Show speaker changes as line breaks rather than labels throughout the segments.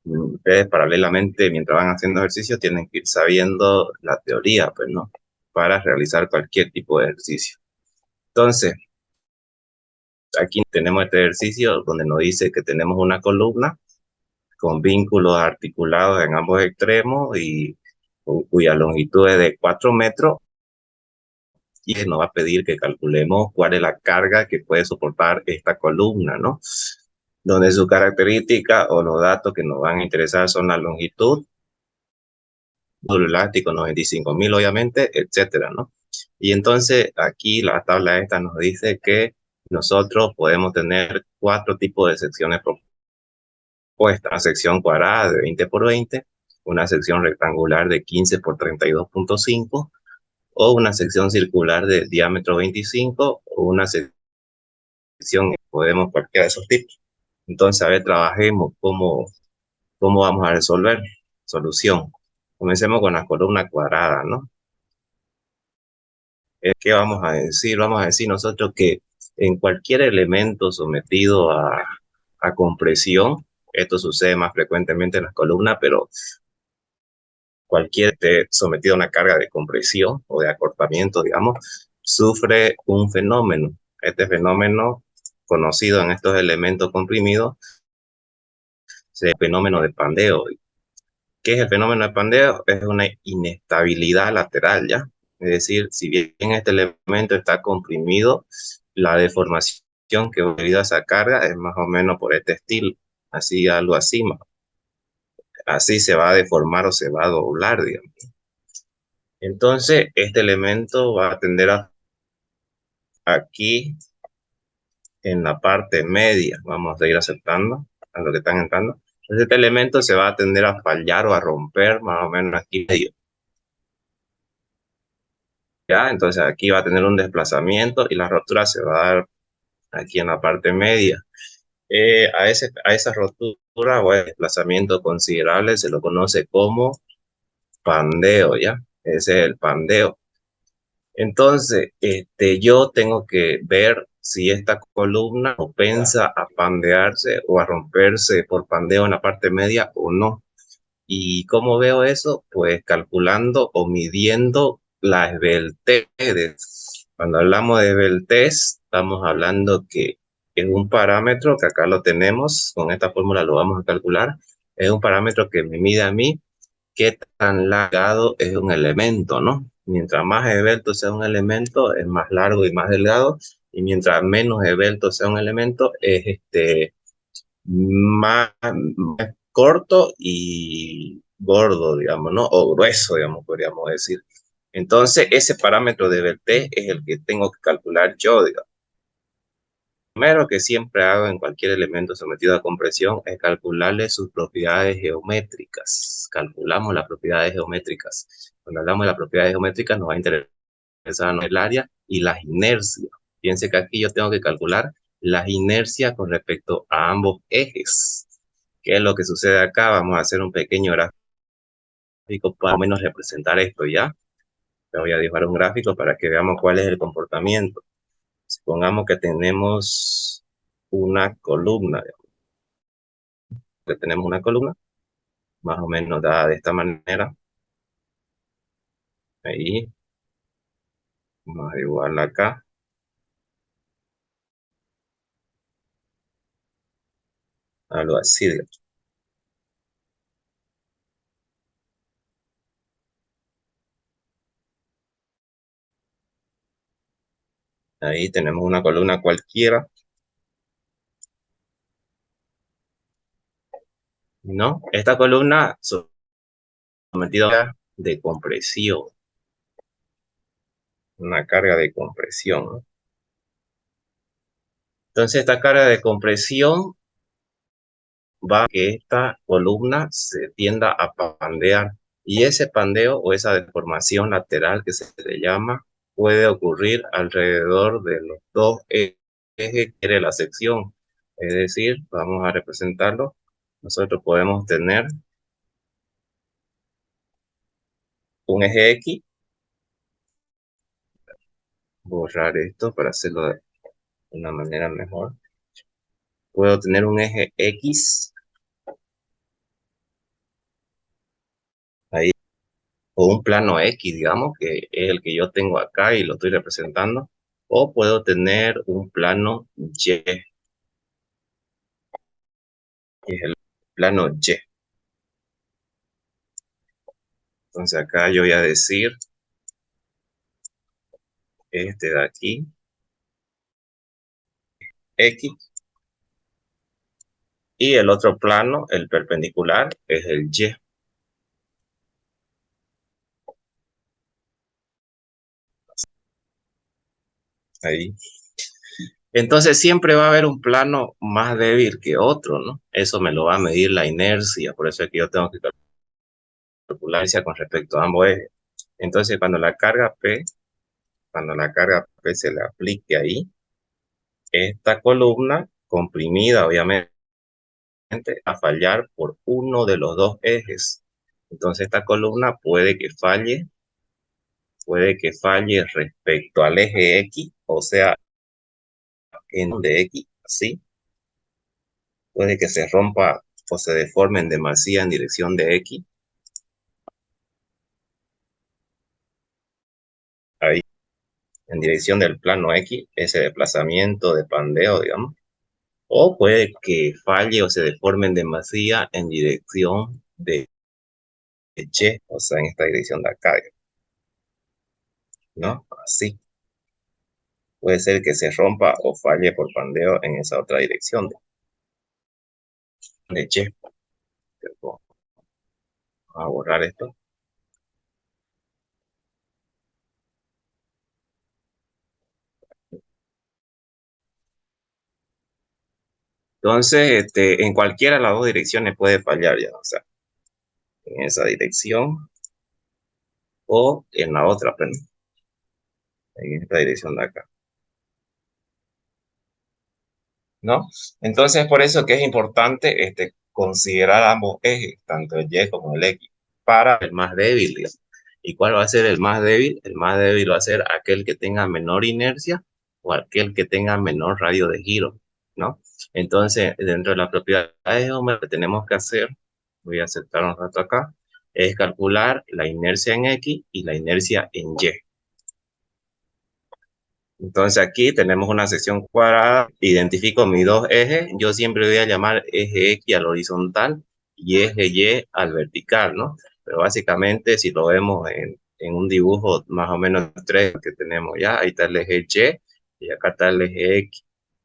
ustedes paralelamente, mientras van haciendo ejercicio, tienen que ir sabiendo la teoría, pues, ¿no? Para realizar cualquier tipo de ejercicio. Entonces, aquí tenemos este ejercicio donde nos dice que tenemos una columna con vínculos articulados en ambos extremos y cuya longitud es de 4 metros y nos va a pedir que calculemos cuál es la carga que puede soportar esta columna, ¿no? Donde su característica o los datos que nos van a interesar son la longitud, módulo elástico 95.000 obviamente, etcétera, ¿no? Y entonces aquí la tabla esta nos dice que nosotros podemos tener 4 tipos de secciones propuestas. Una sección cuadrada de 20 por 20, una sección rectangular de 15 por 32.5 o una sección circular de diámetro 25 o una sección, podemos cualquiera de esos tipos. Entonces, a ver, trabajemos cómo vamos a resolver. Solución. Comencemos con la columna cuadrada, ¿no? ¿Qué vamos a decir? Vamos a decir nosotros que en cualquier elemento sometido a compresión, esto sucede más frecuentemente en las columnas, pero cualquier sometido a una carga de compresión o de acortamiento, digamos, sufre un fenómeno. Este fenómeno, conocido en estos elementos comprimidos, es el fenómeno de pandeo. ¿Qué es el fenómeno de pandeo? Es una inestabilidad lateral, ¿ya? Es decir, si bien este elemento está comprimido, la deformación que debido a esa carga es más o menos por este estilo, así algo así, así se va a deformar o se va a doblar, digamos. Entonces, este elemento va a tender a aquí en la parte media, vamos a ir aceptando a lo que están entrando. Entonces, este elemento se va a tender a fallar o a romper más o menos aquí medio. ¿Ya? Entonces aquí va a tener un desplazamiento y la rotura se va a dar aquí en la parte media. A esa rotura o desplazamiento considerable se lo conoce como pandeo, ¿ya? Ese es el pandeo. Entonces, yo tengo que ver si esta columna propensa a pandearse o a romperse por pandeo en la parte media o no. ¿Y cómo veo eso? Pues calculando o midiendo la esbeltez. Cuando hablamos de esbeltez, estamos hablando que es un parámetro que acá lo tenemos, con esta fórmula lo vamos a calcular, es un parámetro que me mide a mí qué tan largado es un elemento, ¿no? Mientras más esbelto sea un elemento, es más largo y más delgado, y mientras menos esbelto sea un elemento, es más corto y gordo, digamos, ¿no? O grueso, digamos, podríamos decir. Entonces, ese parámetro de Berté es el que tengo que calcular yo, digamos. Primero que siempre hago en cualquier elemento sometido a compresión es calcularle sus propiedades geométricas. Calculamos las propiedades geométricas. Cuando hablamos de las propiedades geométricas nos va a interesar el área y las inercias. Piense que aquí yo tengo que calcular las inercias con respecto a ambos ejes. ¿Qué es lo que sucede acá? Vamos a hacer un pequeño gráfico para más o menos representar esto, ¿ya? Le voy a dibujar un gráfico para que veamos cuál es el comportamiento. Supongamos que tenemos una columna, que tenemos una columna más o menos dada de esta manera. Ahí, vamos a dibujarla acá, algo así, digamos. Ahí tenemos una columna cualquiera, ¿no? Esta columna sometida de compresión, una carga de compresión, ¿no? Entonces esta carga de compresión va a que esta columna se tienda a pandear y ese pandeo o esa deformación lateral que se le llama puede ocurrir alrededor de los dos ejes de la sección. Es decir, vamos a representarlo. Nosotros podemos tener un eje X, borrar esto para hacerlo de una manera mejor. Puedo tener un eje X o un plano X, digamos, que es el que yo tengo acá y lo estoy representando, o puedo tener un plano Y, que es el plano Y. Entonces acá yo voy a decir este de aquí, X, y el otro plano, el perpendicular, es el Y. Ahí. Entonces siempre va a haber un plano más débil que otro, ¿no? Eso me lo va a medir la inercia, por eso es que yo tengo que calcular inercia con respecto a ambos ejes. Entonces cuando la carga P se le aplique ahí, esta columna comprimida, obviamente, a fallar por uno de los dos ejes. Entonces esta columna puede que falle respecto al eje X, o sea, en de X, así. Puede que se rompa o se deforme en demasía en dirección de X, ahí, en dirección del plano X, ese desplazamiento de pandeo, digamos. O puede que falle o se deforme en demasía en dirección de Y, o sea, en esta dirección de acá, ¿no? Así. Puede ser que se rompa o falle por pandeo en esa otra dirección de Y. Vamos a borrar esto. Entonces, en cualquiera de las dos direcciones puede fallar ya, o sea, en esa dirección o en la otra, pero en esta dirección de acá, ¿no? Entonces, por eso que es importante considerar ambos ejes, tanto el Y como el X, para el más débil, digamos. ¿Y cuál va a ser el más débil? El más débil va a ser aquel que tenga menor inercia o aquel que tenga menor radio de giro, ¿no? Entonces, dentro de la propiedad de Ohm, lo que tenemos que hacer, voy a aceptar un rato acá, es calcular la inercia en X y la inercia en Y. Entonces aquí tenemos una sección cuadrada, identifico mis dos ejes, yo siempre voy a llamar eje X al horizontal y eje Y al vertical, ¿no? Pero básicamente si lo vemos en un dibujo más o menos tres que tenemos ya, ahí está el eje Y acá está el eje X,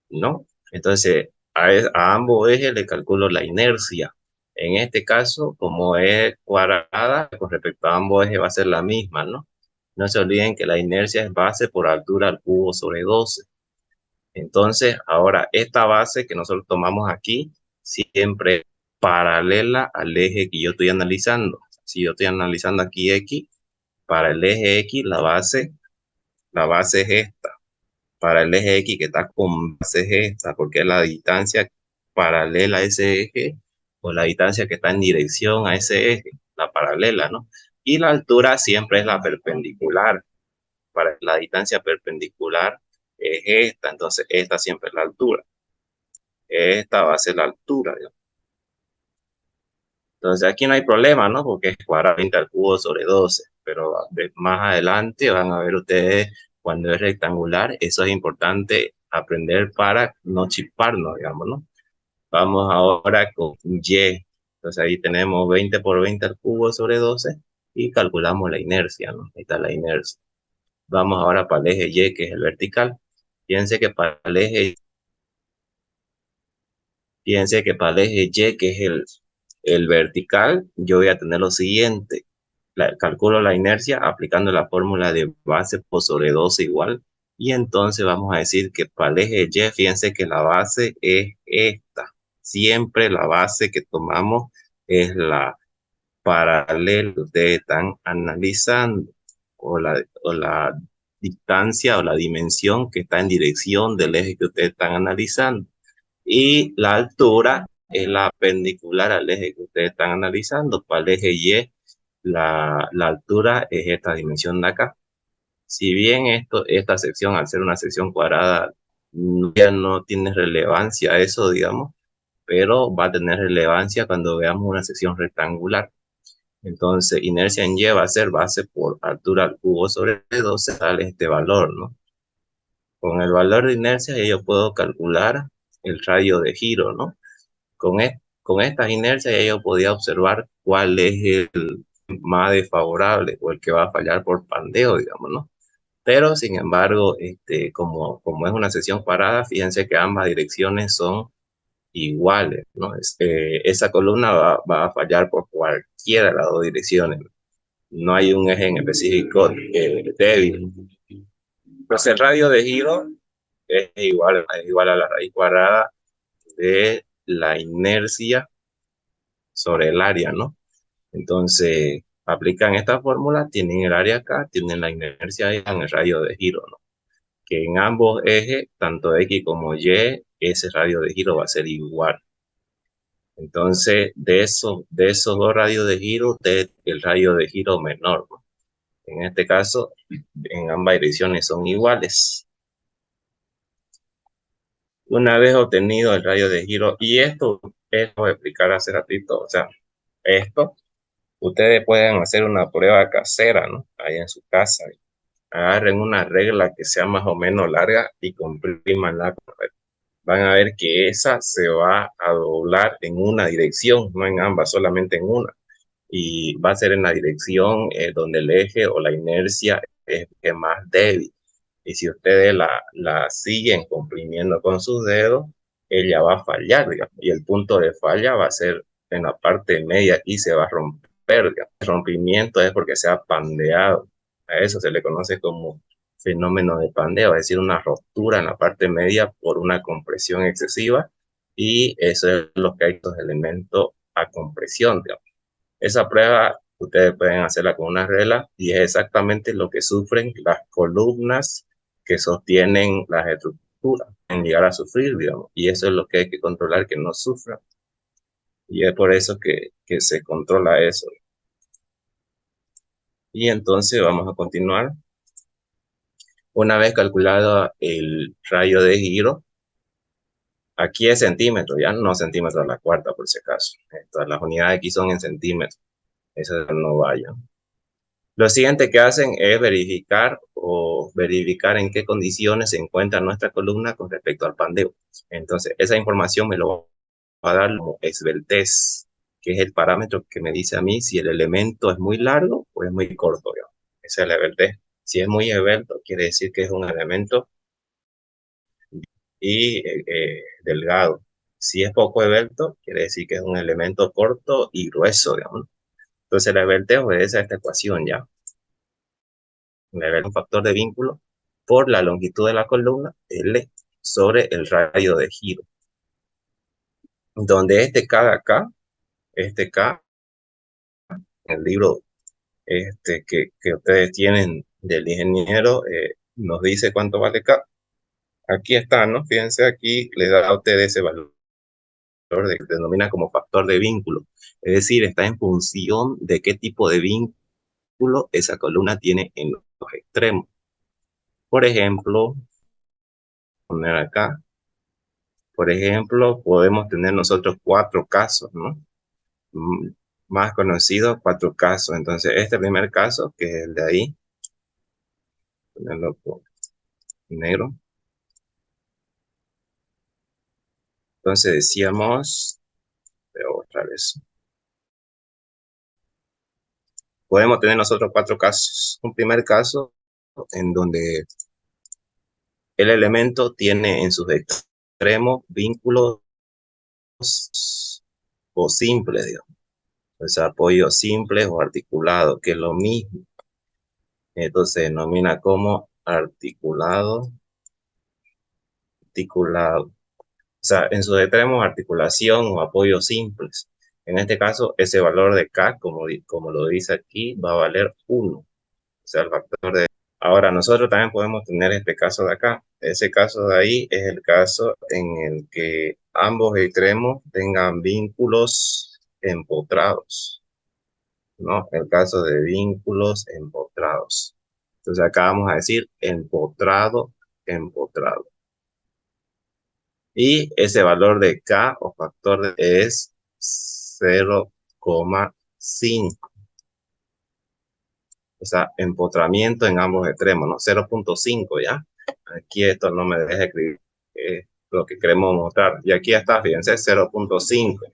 ¿no? Entonces a ambos ejes le calculo la inercia. En este caso, como es cuadrada, con respecto a ambos ejes va a ser la misma, ¿no? No se olviden que la inercia es base por altura al cubo sobre 12. Entonces, ahora esta base que nosotros tomamos aquí siempre es paralela al eje que yo estoy analizando. Si yo estoy analizando aquí X, para el eje X la base es esta. Para el eje X que está con base es esta, porque es la distancia paralela a ese eje o la distancia que está en dirección a ese eje, la paralela, ¿no? Y la altura siempre es la perpendicular. Para la distancia perpendicular es esta, entonces esta siempre es la altura. Esta va a ser la altura, ¿no? Entonces aquí no hay problema, ¿no? Porque es cuadrado 20 al cubo sobre 12, pero más adelante van a ver ustedes cuando es rectangular, eso es importante aprender para no chisparnos, digamos, ¿no? Vamos ahora con Y. Entonces ahí tenemos 20 por 20 al cubo sobre 12 y calculamos la inercia, ¿no? Ahí está la inercia. Vamos ahora para el eje Y, que es el vertical. Fíjense que para el eje, fíjense que para el eje Y, que es el vertical, yo voy a tener lo siguiente. Calculo la inercia aplicando la fórmula de base por sobre 12 igual. Y entonces vamos a decir que para el eje Y, fíjense que la base es esta. Siempre la base que tomamos es la paralela que ustedes están analizando o la distancia o la dimensión que está en dirección del eje que ustedes están analizando. Y la altura es la perpendicular al eje que ustedes están analizando. Para el eje Y, la altura es esta dimensión de acá. Si bien esta sección, al ser una sección cuadrada, ya no tiene relevancia eso, digamos, pero va a tener relevancia cuando veamos una sección rectangular. Entonces, inercia en Y va a ser base por altura al cubo sobre 12, sale este valor, ¿no? Con el valor de inercia yo puedo calcular el radio de giro, ¿no? Con estas inercias yo podía observar cuál es el más desfavorable o el que va a fallar por pandeo, digamos, ¿no? Pero, sin embargo, como es una sección parada, fíjense que ambas direcciones son iguales, ¿no? Esa columna va a fallar por cualquiera de las dos direcciones. No hay un eje en específico débil. Entonces, el radio de giro es igual a la raíz cuadrada de la inercia sobre el área, ¿no? Entonces, aplican esta fórmula, tienen el área acá, tienen la inercia en el radio de giro, ¿no? Que en ambos ejes, tanto X como Y, ese radio de giro va a ser igual. Entonces, de esos dos radios de giro, el radio de giro menor, ¿no? En este caso, en ambas direcciones son iguales. Una vez obtenido el radio de giro, y esto voy a explicar hace ratito, o sea, esto, ustedes pueden hacer una prueba casera, ¿no? Ahí en su casa. Agarren una regla que sea más o menos larga y comprímanla. Van a ver que esa se va a doblar en una dirección, no en ambas, solamente en una. Y va a ser en la dirección donde el eje o la inercia es más débil. Y si ustedes la siguen comprimiendo con sus dedos, ella va a fallar, digamos, y el punto de falla va a ser en la parte media y se va a romper, digamos. El rompimiento es porque se ha pandeado. A eso se le conoce como fenómeno de pandeo, es decir, una ruptura en la parte media por una compresión excesiva, y eso es lo que hay estos elementos a compresión, digamos. Esa prueba ustedes pueden hacerla con una regla y es exactamente lo que sufren las columnas que sostienen las estructuras en llegar a sufrir, digamos. Y eso es lo que hay que controlar, que no sufran. Y es por eso que se controla eso. Y entonces vamos a continuar. Una vez calculado el radio de giro, aquí es centímetro, ya no centímetros a la cuarta por si acaso. Las unidades aquí son en centímetros. Eso no vaya. Lo siguiente que hacen es verificar en qué condiciones se encuentra nuestra columna con respecto al pandeo. Entonces, esa información me lo va a dar como esbeltez, que es el parámetro que me dice a mí si el elemento es muy largo o es muy corto, digamos. Esa es la esbeltez. Si es muy esbelto, quiere decir que es un elemento delgado. Si es poco esbelto, quiere decir que es un elemento corto y grueso, digamos. Entonces, la esbeltez obedece a esta ecuación ya. Un factor de vínculo por la longitud de la columna L sobre el radio de giro, donde este K, el libro que ustedes tienen del ingeniero, nos dice cuánto vale K. Aquí está, ¿no? Fíjense, aquí le da a ustedes ese valor que se denomina como factor de vínculo. Es decir, está en función de qué tipo de vínculo esa columna tiene en los extremos. Por ejemplo, poner acá. Por ejemplo, podemos tener nosotros cuatro casos, ¿no? Mm, Más conocidos, cuatro casos. Entonces, este primer caso, que es el de ahí, ponerlo por negro. Entonces decíamos, pero otra vez, podemos tener nosotros cuatro casos. Un primer caso en donde el elemento tiene en sus extremos vínculos o simples, digamos. O sea, apoyos simples o articulados, que es lo mismo. Entonces se denomina como articulado. O sea, en sus extremos, articulación o apoyos simples. En este caso, ese valor de K, como lo dice aquí, va a valer 1. O sea, el factor de... Ahora, nosotros también podemos tener este caso de acá. Ese caso de ahí es el caso en el que ambos extremos tengan vínculos empotrados, ¿no? El caso de vínculos empotrados. Entonces acá vamos a decir empotrado, empotrado. Y ese valor de K o factor es 0,5. O sea, empotramiento en ambos extremos, ¿no? 0.5, ¿ya? Aquí esto no me deja escribir lo que queremos mostrar. Y aquí está, fíjense, 0.5.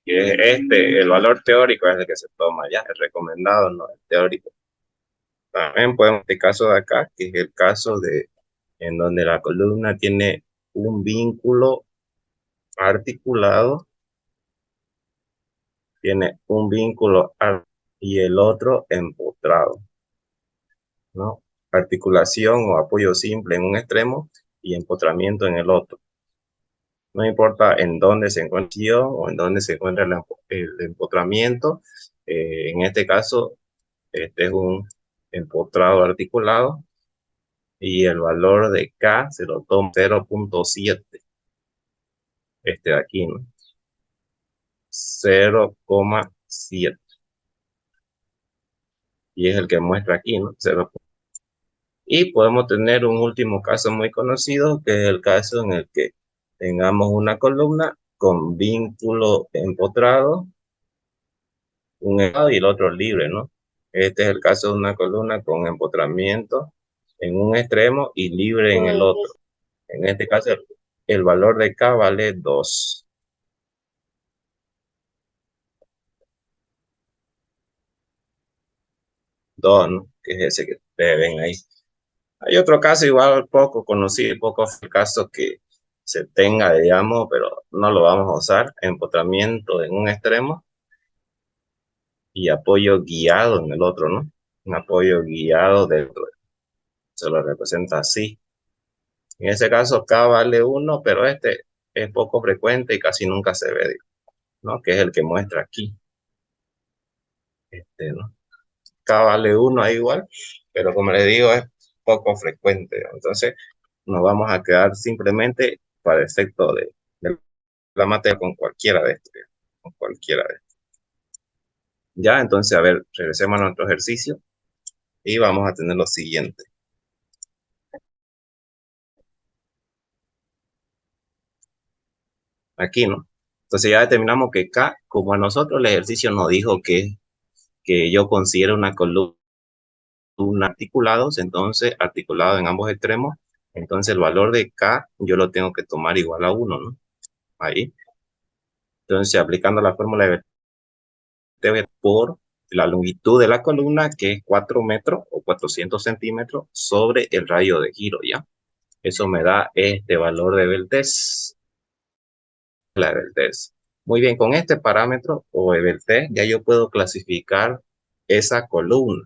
Y el valor teórico es el que se toma, ¿ya? El recomendado, no el teórico. También podemos, este caso de acá, que es el caso de en donde la columna tiene un vínculo articulado, y el otro empotrado, ¿no? Articulación o apoyo simple en un extremo y empotramiento en el otro. No importa en dónde se encuentra o en dónde se encuentra el empotramiento. En este caso, este es un empotrado articulado y el valor de K se lo toma 0.7. Este de aquí, ¿no? 0,7. Y es el que muestra aquí, ¿no? 0. Y podemos tener un último caso muy conocido, que es el caso en el que tengamos una columna con vínculo empotrado, un lado y el otro libre, ¿no? Este es el caso de una columna con empotramiento en un extremo y libre en el otro. En este caso, el valor de K vale 2. 2, ¿no? Que es ese que ustedes ven ahí. Hay otro caso igual poco conocido, poco el caso que se tenga, digamos, pero no lo vamos a usar. Empotramiento en un extremo y apoyo guiado en el otro, ¿no? Un apoyo guiado dentro. Se lo representa así. En ese caso, K vale 1, pero este es poco frecuente y casi nunca se ve, ¿no? Que es el que muestra aquí. ¿No? K vale 1 ahí igual, pero como les digo, es poco frecuente. Entonces, nos vamos a quedar simplemente para efecto de la materia con cualquiera de estos. Con cualquiera de estos. Ya, entonces, a ver, regresemos a nuestro ejercicio y vamos a tener lo siguiente. Aquí, ¿no? Entonces ya determinamos que K, como a nosotros el ejercicio nos dijo que yo considero una columna articulados, entonces articulado en ambos extremos, entonces el valor de K yo lo tengo que tomar igual a 1, ¿no? Ahí. Entonces, aplicando la fórmula de T por la longitud de la columna, que es 4 metros o 400 centímetros sobre el radio de giro, ¿ya? Eso me da este valor de Beltès. La Beltès. Muy bien, con este parámetro o Beltès ya yo puedo clasificar esa columna.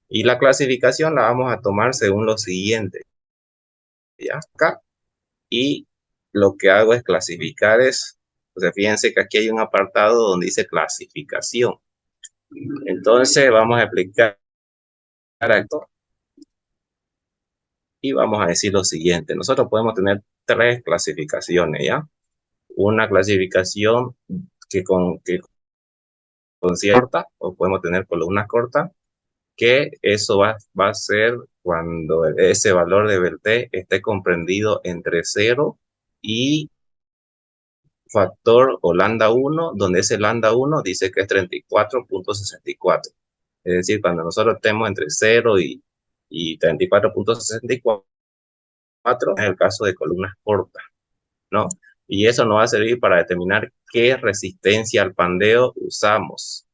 Y la clasificación la vamos a tomar según lo siguiente. ¿Ya? Acá. Y lo que hago es clasificar o sea, fíjense que aquí hay un apartado donde dice clasificación. Entonces vamos a aplicar esto y vamos a decir lo siguiente. Nosotros podemos tener 3 clasificaciones, ¿ya? Una clasificación que corta, o podemos tener columnas cortas, que eso va a ser cuando ese valor de Beltès esté comprendido entre 0 y factor o lambda 1, donde ese lambda 1 dice que es 34.64. Es decir, cuando nosotros estemos entre 0 y 34.64, es el caso de columnas cortas, ¿no? Y eso nos va a servir para determinar qué resistencia al pandeo usamos,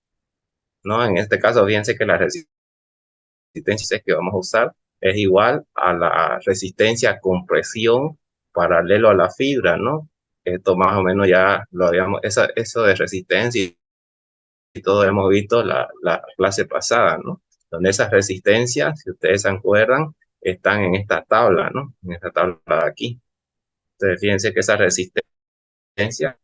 ¿no? En este caso, fíjense que la resistencia que vamos a usar es igual a la resistencia a compresión paralelo a la fibra, ¿no? Esto más o menos ya lo habíamos, eso de resistencia y todo hemos visto la clase pasada, ¿no? Donde esas resistencias, si ustedes se acuerdan, están en esta tabla, ¿no? En esta tabla de aquí. Entonces, fíjense que esa resistencia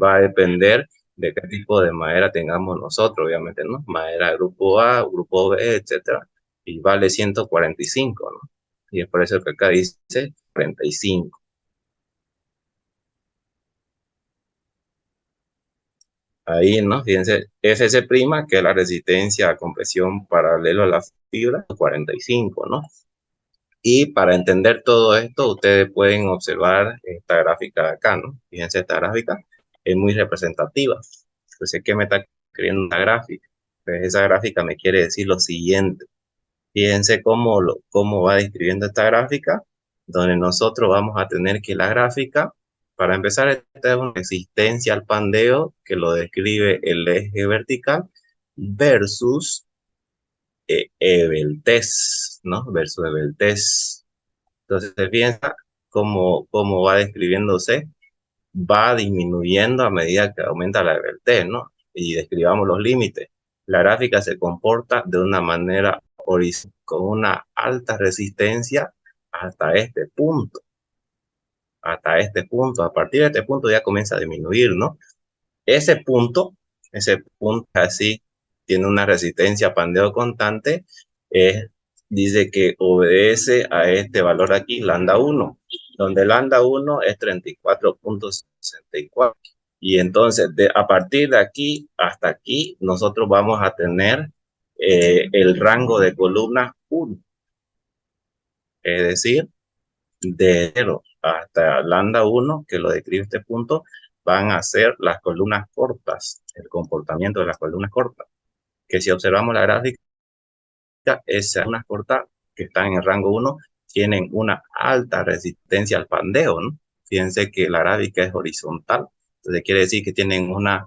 va a depender de qué tipo de madera tengamos nosotros, obviamente, ¿no? Madera grupo A, grupo B, etcétera. Y vale 145, ¿no? Y es por eso que acá dice 45. Ahí, ¿no? Fíjense, Fc', que es la resistencia a compresión paralelo a la fibra, 45, ¿no? Y para entender todo esto, ustedes pueden observar esta gráfica de acá, ¿no? Fíjense, esta gráfica es muy representativa. Entonces, ¿qué me está escribiendo una gráfica? Pues esa gráfica me quiere decir lo siguiente. Fíjense cómo va describiendo esta gráfica, donde nosotros vamos a tener que la gráfica, para empezar, esta es una resistencia al pandeo que lo describe el eje vertical versus Eveltés, ¿no? Versus Eveltés. Entonces, fíjense cómo va describiéndose, va disminuyendo a medida que aumenta la Eveltés, ¿no? Y describamos los límites. La gráfica se comporta de una manera horizontal, con una alta resistencia hasta este punto. Hasta este punto. A partir de este punto ya comienza a disminuir, ¿no? Ese punto así, tiene una resistencia pandeo constante, dice que obedece a este valor aquí, lambda 1, donde lambda 1 es 34.64. Y entonces, a partir de aquí hasta aquí, nosotros vamos a tener el rango de columnas 1. Es decir, de 0 hasta lambda 1, que lo describe este punto, van a ser las columnas cortas, el comportamiento de las columnas cortas. Que si observamos la gráfica, esas columnas cortas que están en el rango 1 tienen una alta resistencia al pandeo, ¿no? Fíjense que la gráfica es horizontal, entonces quiere decir que tienen una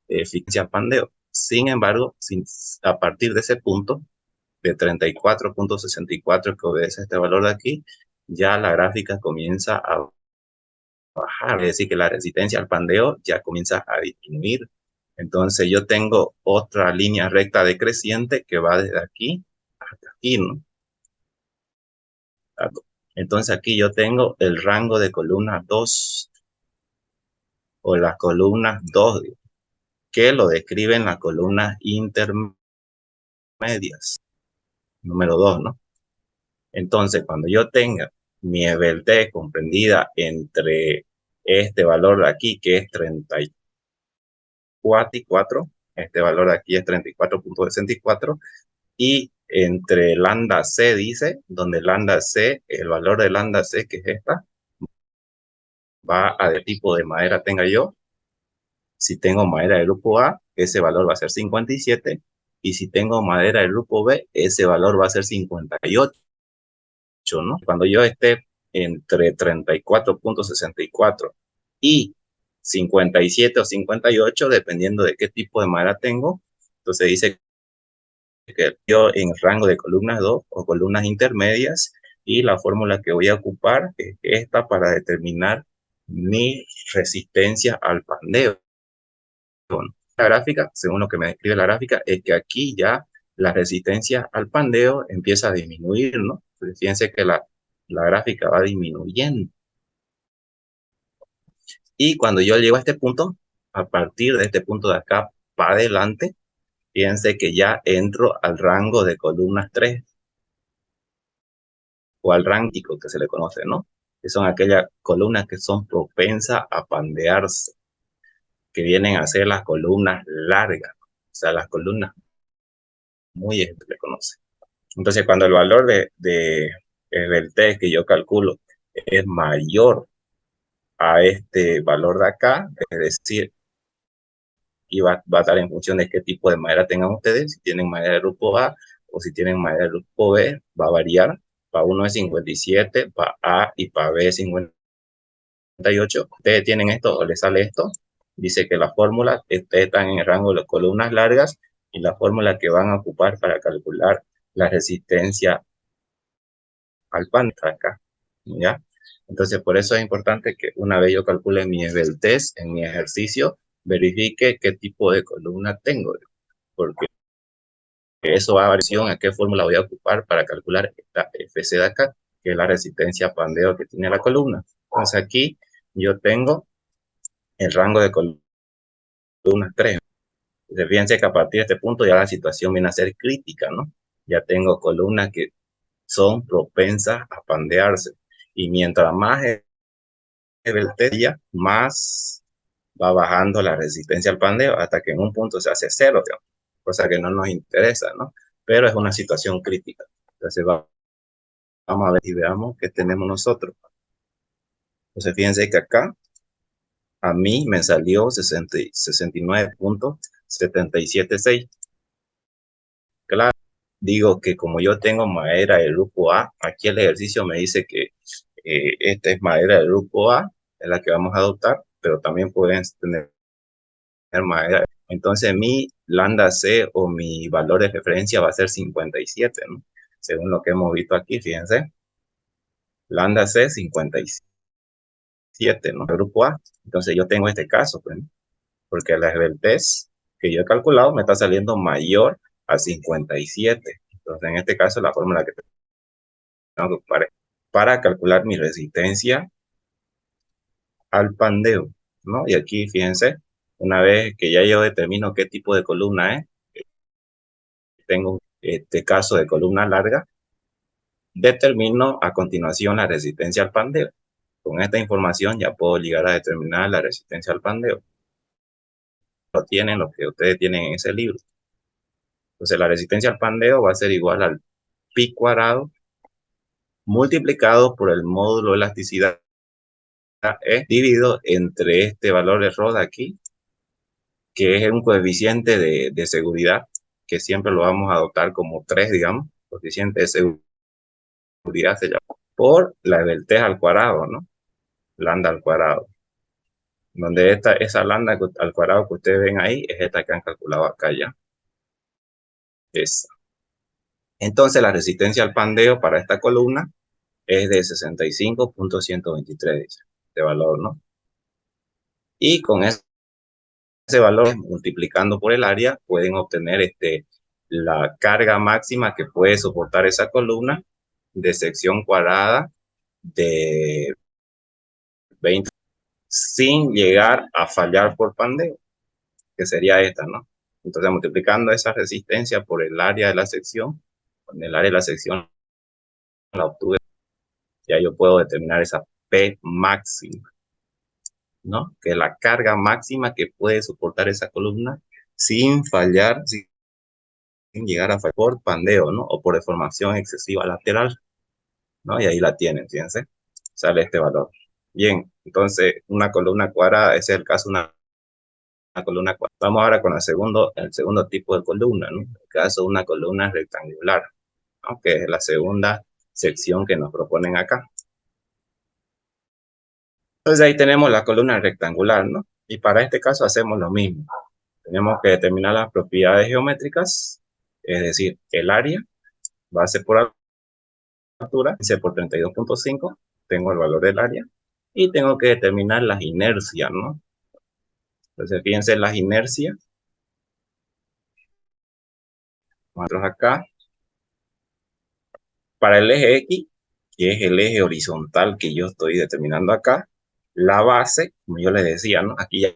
eficiencia al pandeo. Sin embargo, a partir de ese punto, de 34.64 que obedece a este valor de aquí, ya la gráfica comienza a bajar, es decir, que la resistencia al pandeo ya comienza a disminuir. Entonces yo tengo otra línea recta decreciente que va desde aquí hasta aquí, ¿no? Entonces aquí yo tengo el rango de columnas 2 o las columnas 2 que lo describen las columnas intermedias, número 2, ¿no? Entonces cuando yo tenga mi EBLT comprendida entre este valor de aquí, que es 34, este valor de aquí es 34.64, y entre lambda C dice, donde lambda C, el valor de lambda C, que es esta, va a de tipo de madera tenga yo. Si tengo madera del grupo A, ese valor va a ser 57, y si tengo madera del grupo B, ese valor va a ser 58, ¿no? Cuando yo esté entre 34.64 y 57 o 58, dependiendo de qué tipo de madera tengo, entonces dice que yo en rango de columnas 2 o columnas intermedias, y la fórmula que voy a ocupar es esta para determinar mi resistencia al pandeo. La gráfica, según lo que me describe la gráfica, es que aquí ya la resistencia al pandeo empieza a disminuir, ¿no? Entonces, fíjense que la gráfica va disminuyendo. Y cuando yo llego a este punto, a partir de este punto de acá para adelante, fíjense que ya entro al rango de columnas 3 o al rántico que se le conoce, ¿no? Que son aquellas columnas que son propensas a pandearse, que vienen a ser las columnas largas, o sea, las columnas muy se le conoce. Entonces, cuando el valor del test que yo calculo es mayor a este valor de acá, es decir, y va a estar en función de qué tipo de madera tengan ustedes, si tienen madera de grupo A o si tienen madera de grupo B, va a variar. Para uno es 57, para A y para B es 58. Ustedes tienen esto o les sale esto, dice que la fórmula, ustedes están en el rango de las columnas largas, y la fórmula que van a ocupar para calcular la resistencia al pan acá, ¿ya? Entonces, por eso es importante que una vez yo calcule mi esbeltez en mi ejercicio, verifique qué tipo de columna tengo, porque eso va a variar a qué fórmula voy a ocupar para calcular esta FC de acá, que es la resistencia pandeo que tiene la columna. Entonces, aquí yo tengo el rango de columnas 3. Entonces, fíjense que a partir de este punto ya la situación viene a ser crítica, ¿no? Ya tengo columnas que son propensas a pandearse. Y mientras más más va bajando la resistencia al pandeo hasta que en un punto se hace cero, digamos, cosa que no nos interesa, ¿no? Pero es una situación crítica. Entonces vamos a ver y veamos qué tenemos nosotros. Entonces fíjense que acá a mí me salió 69 puntos 77,6. Claro, digo que como yo tengo madera del grupo A, aquí el ejercicio me dice que esta es madera del grupo A, es la que vamos a adoptar, pero también pueden tener madera. Entonces mi lambda C o mi valor de referencia va a ser 57, ¿no? Según lo que hemos visto aquí, fíjense. Lambda C 57, ¿no? El grupo A. Entonces yo tengo este caso, pues, ¿no? Porque la esbeltez que yo he calculado me está saliendo mayor a 57. Entonces en este caso la fórmula que tengo que ocupar es para calcular mi resistencia al pandeo, ¿no? Y aquí fíjense, una vez que ya yo determino qué tipo de columna es, tengo este caso de columna larga, determino a continuación la resistencia al pandeo. Con esta información ya puedo llegar a determinar la resistencia al pandeo. Lo tienen lo que ustedes tienen en ese libro. Entonces la resistencia al pandeo va a ser igual al pi cuadrado multiplicado por el módulo de elasticidad E dividido entre este valor de Rho de aquí, que es un coeficiente de seguridad, que siempre lo vamos a adoptar como 3, digamos, coeficiente de seguridad se llama, por la esbeltez al cuadrado, ¿no? Lambda al cuadrado. Donde esa lambda al cuadrado que ustedes ven ahí es esta que han calculado acá ya. Esa. Entonces la resistencia al pandeo para esta columna es de 65,123 de valor, ¿no? Y con ese valor, multiplicando por el área, pueden obtener la carga máxima que puede soportar esa columna de sección cuadrada de 20 sin llegar a fallar por pandeo, que sería esta, ¿no? Entonces, multiplicando esa resistencia por el área de la sección, con el área de la sección la obtuve, ya yo puedo determinar esa P máxima, ¿no? Que es la carga máxima que puede soportar esa columna sin fallar, sin llegar a fallar por pandeo, ¿no? O por deformación excesiva lateral, ¿no? Y ahí la tienen, fíjense, sale este valor. Bien, entonces una columna cuadrada, ese es el caso de una columna cuadrada. Vamos ahora con el segundo tipo de columna, ¿no? En el caso de una columna rectangular, ¿no? Que es la segunda sección que nos proponen acá. Entonces ahí tenemos la columna rectangular, ¿no? Y para este caso hacemos lo mismo. Tenemos que determinar las propiedades geométricas, es decir, el área, base por altura, 15 por 32,5, tengo el valor del área, y tengo que determinar las inercias, ¿no? Entonces fíjense en las inercias. Nosotros acá, para el eje X, que es el eje horizontal que yo estoy determinando acá, la base, como yo les decía, ¿no? Aquí ya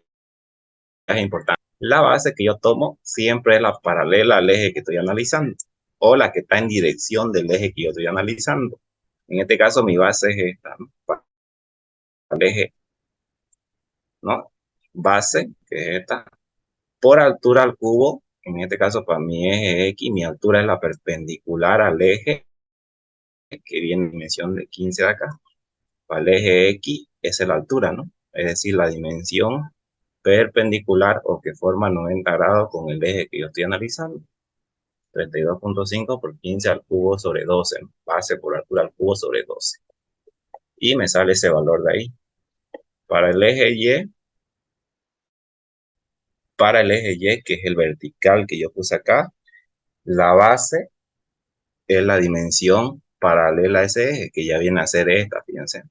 es importante. La base que yo tomo siempre es la paralela al eje que estoy analizando o la que está en dirección del eje que yo estoy analizando. En este caso mi base es esta, ¿no? Para el eje, ¿no? Base, que es esta, por altura al cubo. En este caso para mi eje X, mi altura es la perpendicular al eje que viene en dimensión de 15 de acá. Para el eje X, esa es la altura, ¿no? Es decir, la dimensión perpendicular o que forma 90 grados con el eje que yo estoy analizando. 32,5 por 15 al cubo sobre 12, ¿no? Base por altura al cubo sobre 12. Y me sale ese valor de ahí. Para el eje Y, que es el vertical que yo puse acá, la base es la dimensión paralela a ese eje, que ya viene a ser esta, fíjense.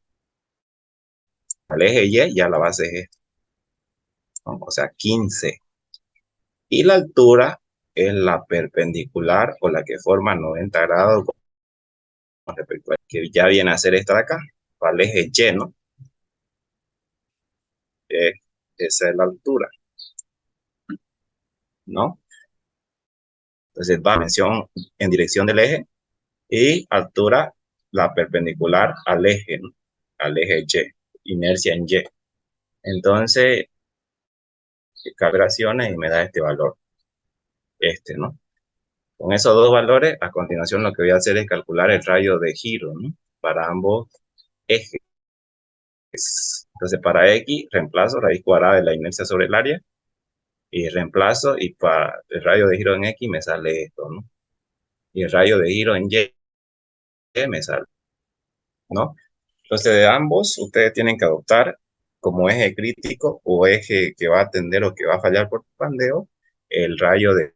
Al eje Y ya la base es esta, ¿no? O sea, 15. Y la altura es la perpendicular o la que forma 90 grados con respecto a que ya viene a ser esta de acá, para el eje Y, ¿no? Esa es la altura, ¿no? Entonces va dimensión en dirección del eje y altura la perpendicular al eje, ¿no? Al eje Y, inercia en Y. Entonces, calibraciones y me da este valor, ¿no? Con esos dos valores, a continuación lo que voy a hacer es calcular el radio de giro, ¿no? Para ambos ejes. Entonces, para X, reemplazo raíz cuadrada de la inercia sobre el área y reemplazo, y para el radio de giro en X me sale esto, ¿no? Y el radio de giro en Y me sale, ¿no? Entonces, de ambos, ustedes tienen que adoptar como eje crítico o eje que va a atender o que va a fallar por pandeo, el radio de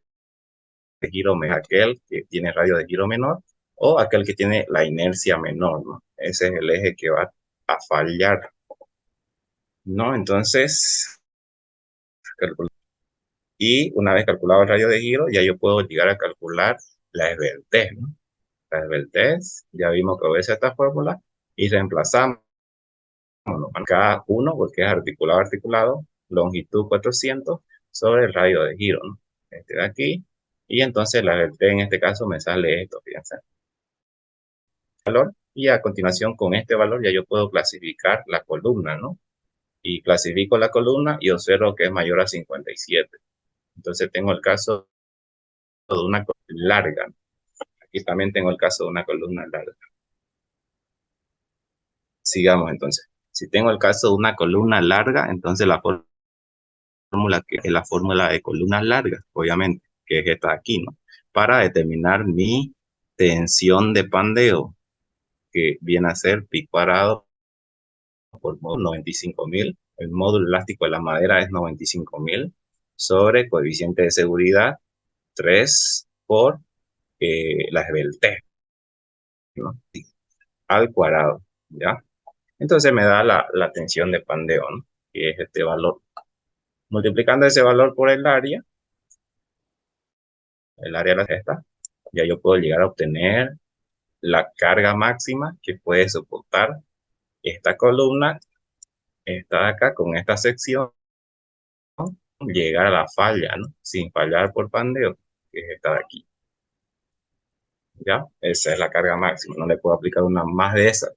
giro menor, aquel que tiene radio de giro menor o aquel que tiene la inercia menor, ¿no? Ese es el eje que va a fallar, ¿no? Entonces, y una vez calculado el radio de giro, ya yo puedo llegar a calcular la esbeltez, ¿no? La esbeltez, ya vimos que obedece a esta fórmula y reemplazamos cada uno, porque es articulado, articulado, longitud 400 sobre el radio de giro, ¿no? Este de aquí, y entonces la esbeltez en este caso me sale esto, fíjense, valor, y a continuación con este valor ya yo puedo clasificar la columna, ¿no? Y clasifico la columna y observo que es mayor a 57. Entonces tengo el caso de una columna larga. Aquí también tengo el caso de una columna larga. Sigamos entonces. Si tengo el caso de una columna larga, entonces la fórmula que es la fórmula de columnas largas, obviamente, que es esta aquí, ¿no? Para determinar mi tensión de pandeo, que viene a ser pi cuadrado por módulo 95.000. El módulo elástico de la madera es 95.000 sobre coeficiente de seguridad 3 por la esbeltez, ¿no? Al cuadrado, ¿ya? Entonces me da la tensión de pandeo, ¿no? Que es este valor. Multiplicando ese valor por el área de la cesta, ya yo puedo llegar a obtener la carga máxima que puede soportar esta columna, esta de acá, con esta sección, llegar a la falla, ¿no? Sin fallar por pandeo, que es esta de aquí. ¿Ya? Esa es la carga máxima, no le puedo aplicar una más de esa.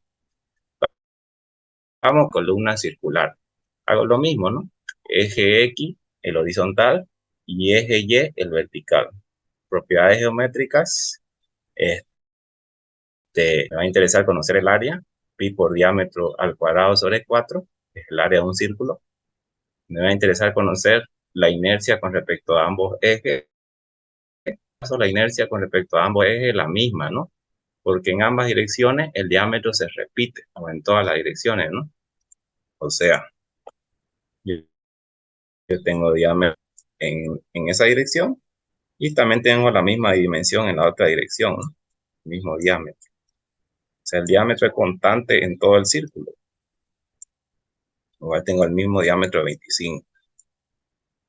Vamos, columna circular. Hago lo mismo, ¿no? Eje X, el horizontal, y eje Y, el vertical. Propiedades geométricas, me va a interesar conocer el área, pi por diámetro al cuadrado sobre 4, es el área de un círculo. Me va a interesar conocer la inercia con respecto a ambos ejes. La inercia con respecto a ambos ejes es la misma, ¿no? Porque en ambas direcciones el diámetro se repite, o en todas las direcciones, ¿no? O sea, yo tengo diámetro en esa dirección y también tengo la misma dimensión en la otra dirección, ¿no? El mismo diámetro. O sea, el diámetro es constante en todo el círculo. Igual tengo el mismo diámetro de 25.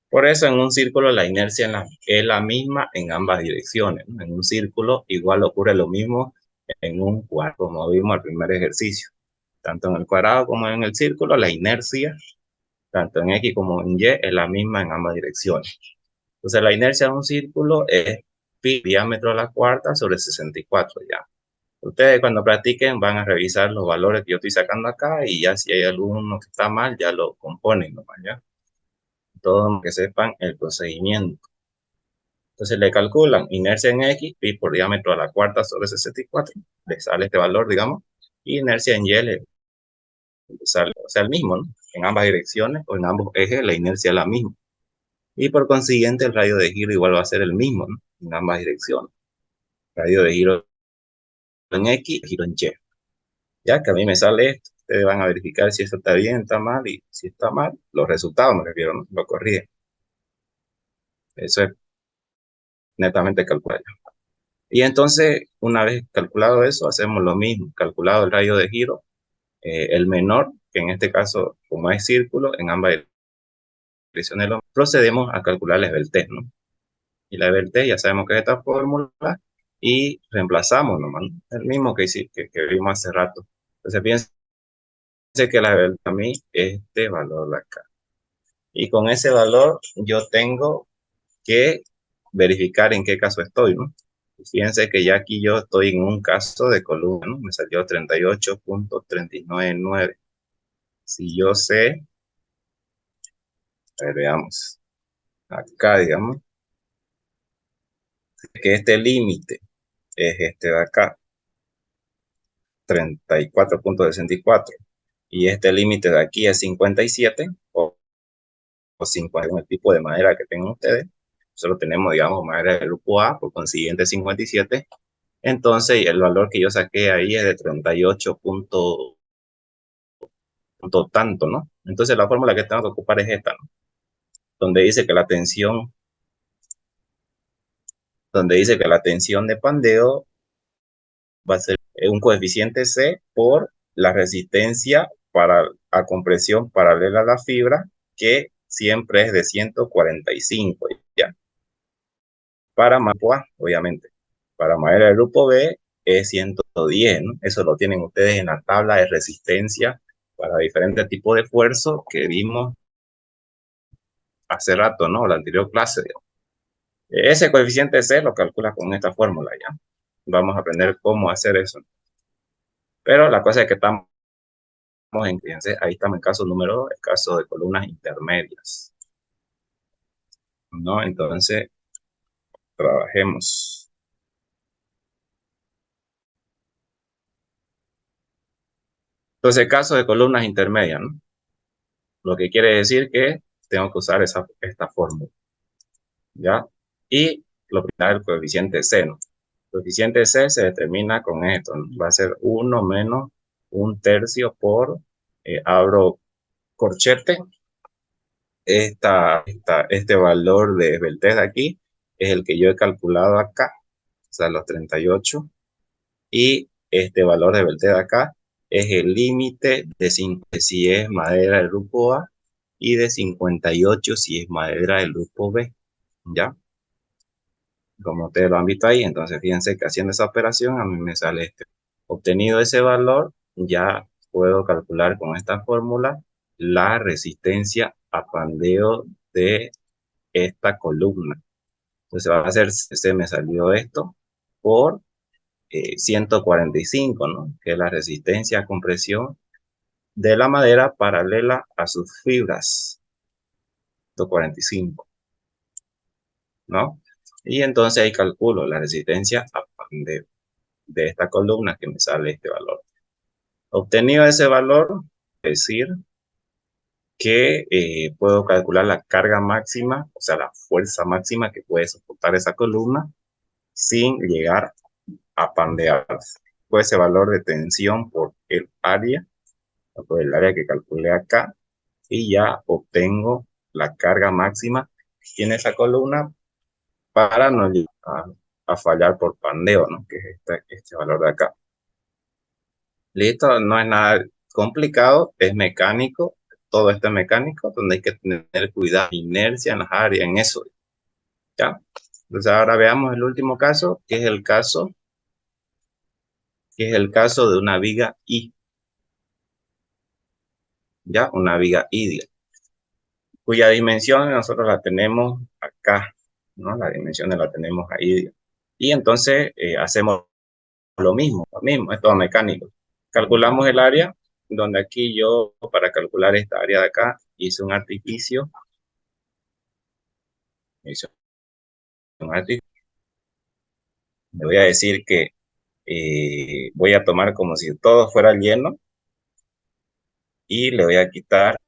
Por eso en un círculo la inercia es la misma en ambas direcciones, ¿no? En un círculo igual ocurre lo mismo en un cuadrado, como vimos al primer ejercicio. Tanto en el cuadrado como en el círculo, la inercia, tanto en X como en Y, es la misma en ambas direcciones. Entonces la inercia de un círculo es pi diámetro a la cuarta sobre 64 ya. Ustedes cuando practiquen van a revisar los valores que yo estoy sacando acá y ya si hay alguno que está mal, ya lo componen nomás, ¿ya? Todos que sepan el procedimiento. Entonces le calculan inercia en X, pi por diámetro a la cuarta sobre 64, le sale este valor, digamos, y inercia en Y le sale, o sea, el mismo, ¿no? En ambas direcciones o en ambos ejes la inercia es la misma. Y por consiguiente el radio de giro igual va a ser el mismo, ¿no? En ambas direcciones. Radio de giro en X, giro en Y. Ya que a mí me sale esto, ustedes van a verificar si esto está bien, está mal, y si está mal, los resultados me refiero, ¿no? Lo corrigen. Eso es netamente calculado. Y entonces, una vez calculado eso, hacemos lo mismo, calculado el radio de giro, el menor, que en este caso, como es círculo, en ambas direcciones, procedemos a calcular la esbeltez, ¿no? Y la esbeltez ya sabemos que es esta fórmula, y reemplazamos nomás, ¿no? El mismo que vimos hace rato. Entonces, piensen que la esbeltez a mí es este valor de acá. Y con ese valor yo tengo que verificar en qué caso estoy, ¿no? Fíjense que ya aquí yo estoy en un caso de columna, ¿no? Me salió 38.399. Si yo sé, a ver, veamos, acá digamos, que este límite es este de acá, 34.64, y este límite de aquí es 57, según el tipo de madera que tengan ustedes. Solo tenemos, digamos, madera del grupo A, por consiguiente 57. Entonces, el valor que yo saqué ahí es de 38 punto tanto, ¿no? Entonces, la fórmula que tengo que ocupar es esta, ¿no? Donde dice que la tensión, de pandeo va a ser un coeficiente C por la resistencia a compresión paralela a la fibra, que siempre es de 145, ¿ya? Para grupo A, obviamente. Para madera del grupo B es 110, ¿no? Eso lo tienen ustedes en la tabla de resistencia para diferentes tipos de esfuerzo que vimos hace rato, ¿no? La anterior clase. Ese coeficiente C lo calcula con esta fórmula, ¿ya? Vamos a aprender cómo hacer eso. Pero la cosa es que estamos fíjense, ahí estamos en caso número 2, el caso de columnas intermedias, ¿no? Entonces, trabajemos. Entonces, caso de columnas intermedias, ¿no? Lo que quiere decir que tengo que usar esta fórmula, ¿ya? Y lo primero, el coeficiente C, ¿no? El coeficiente C se determina con esto, ¿no? Va a ser 1 menos 1/3 por, abro corchete, este valor de esbeltez de aquí es el que yo he calculado acá, o sea, los 38, y este valor de esbeltez de acá es el límite de 5 si es madera del grupo A y de 58 si es madera del grupo B, ¿ya? Como ustedes lo han visto ahí, entonces fíjense que haciendo esa operación a mí me sale este. Obtenido ese valor, ya puedo calcular con esta fórmula la resistencia a pandeo de esta columna. Entonces va a ser, se me salió esto por 145, ¿no? Que es la resistencia a compresión de la madera paralela a sus fibras. 145, ¿no? Y entonces ahí calculo la resistencia a pandeo de esta columna que me sale este valor. Obtenido ese valor, es decir, que puedo calcular la carga máxima, o sea, la fuerza máxima que puede soportar esa columna sin llegar a pandear. Pues ese valor de tensión por el área, por el área que calculé acá, y ya obtengo la carga máxima que tiene esa columna para no llegar a fallar por pandeo, ¿no? Que es este valor de acá. Listo, no es nada complicado, es mecánico, todo esto es mecánico, donde hay que tener cuidado, inercia en las áreas, en eso, ¿ya? Entonces ahora veamos el último caso, que es el caso de una viga I, ¿ya? Una viga I, cuya dimensión nosotros la tenemos acá, ¿no? Las dimensiones la tenemos ahí. Y entonces hacemos lo mismo, es todo mecánico. Calculamos el área, donde aquí yo, para calcular esta área de acá, hice un artificio. Le voy a decir que voy a tomar como si todo fuera lleno y le voy a quitar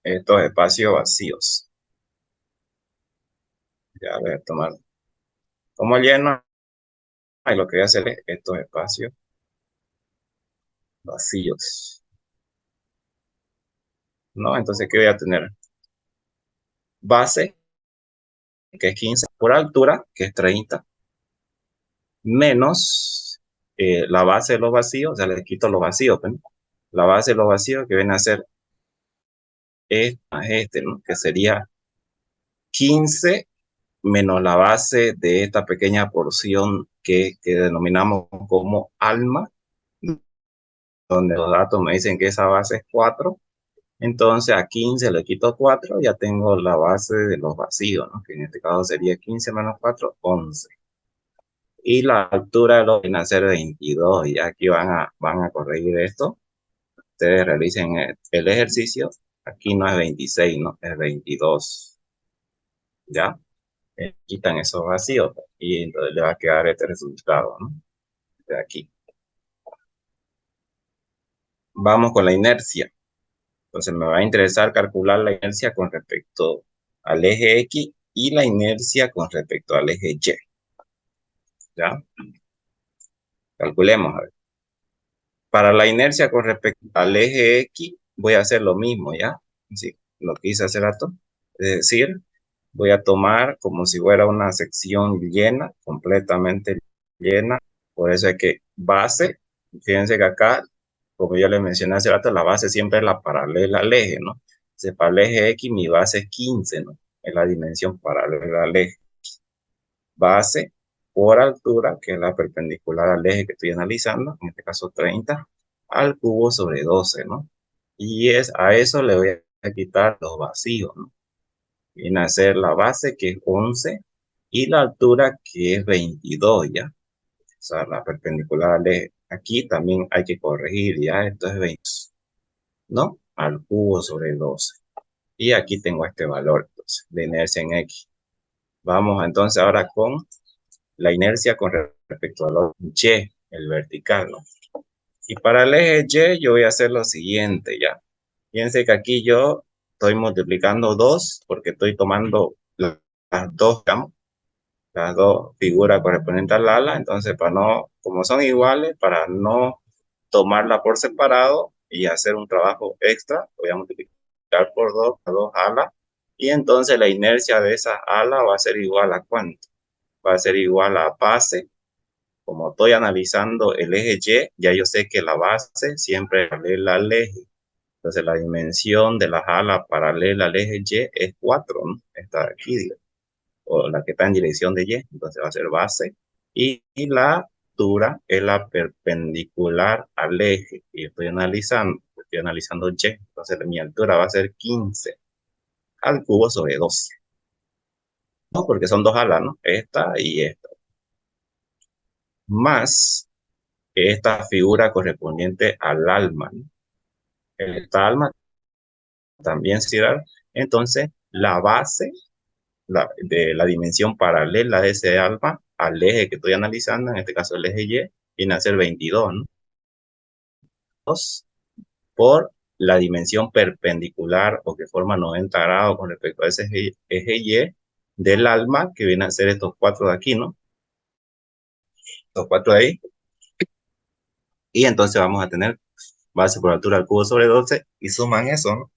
estos espacios vacíos. Ya voy a tomar como lleno y lo que voy a hacer es estos espacios vacíos, ¿no? Entonces, ¿qué voy a tener? Base, que es 15, por altura, que es 30, menos la base de los vacíos, o sea, le quito los vacíos, ¿no? La base de los vacíos que viene a ser ¿no? Que sería 15 menos la base de esta pequeña porción que denominamos como alma, donde los datos me dicen que esa base es 4. Entonces a 15 le quito 4, ya tengo la base de los vacíos, ¿no? Que en este caso sería 15 menos 4, 11. Y la altura de los viene a ser 22, y aquí van a corregir esto. Ustedes realicen el ejercicio. Aquí no es 26, no, es 22. ¿Ya? Quitan esos vacíos y entonces le va a quedar este resultado, ¿no? De aquí. Vamos con la inercia. Entonces me va a interesar calcular la inercia con respecto al eje X y la inercia con respecto al eje Y. ¿Ya? Calculemos. A ver. Para la inercia con respecto al eje X, voy a hacer lo mismo, ¿ya? Sí, lo que hice hace rato. Es decir, voy a tomar como si fuera una sección llena, completamente llena. Por eso es que base, fíjense que acá, como ya les mencioné hace rato, la base siempre es la paralela al eje, ¿no? Entonces, para el eje X, mi base es 15, ¿no? Es la dimensión paralela al eje. Base por altura, que es la perpendicular al eje que estoy analizando, en este caso 30, al cubo sobre 12, ¿no? Y a eso le voy a quitar los vacíos, ¿no? Viene a ser la base, que es 11, y la altura, que es 22, ¿ya? O sea, la perpendicular al eje. Aquí también hay que corregir, ¿ya? Esto es 20, ¿no? Al cubo sobre 12. Y aquí tengo este valor, entonces, de inercia en X. Vamos entonces ahora con la inercia con respecto al Y, el vertical, ¿no? Y para el eje Y yo voy a hacer lo siguiente, ¿ya? Fíjense que aquí yo estoy multiplicando 2 porque estoy tomando las dos, digamos, las dos figuras correspondientes al ala. Entonces, para no, como son iguales, para no tomarla por separado y hacer un trabajo extra, voy a multiplicar por 2 a 2 alas. Y entonces la inercia de esa ala va a ser igual a ¿cuánto? Va a ser igual a base. Como estoy analizando el eje Y, ya yo sé que la base siempre es paralela al eje. Entonces la dimensión de las alas paralela al eje Y es 4, ¿no? Esta de aquí, digo, o la que está en dirección de Y. Entonces va a ser base. Y la altura es la perpendicular al eje. Y estoy analizando Y. Entonces mi altura va a ser 15 al cubo sobre 12. ¿No? Porque son dos alas, ¿no? Esta y esta. Más esta figura correspondiente al alma, ¿no? Esta alma también circular. Entonces, la base de la dimensión paralela de ese alma al eje que estoy analizando, en este caso el eje Y, viene a ser 22, ¿no? 2 por la dimensión perpendicular o que forma 90 grados con respecto a ese eje Y del alma, que viene a ser estos 4 de aquí, ¿no? Estos 4 de ahí. Y entonces vamos a tener base por altura al cubo sobre 12 y suman eso, ¿no?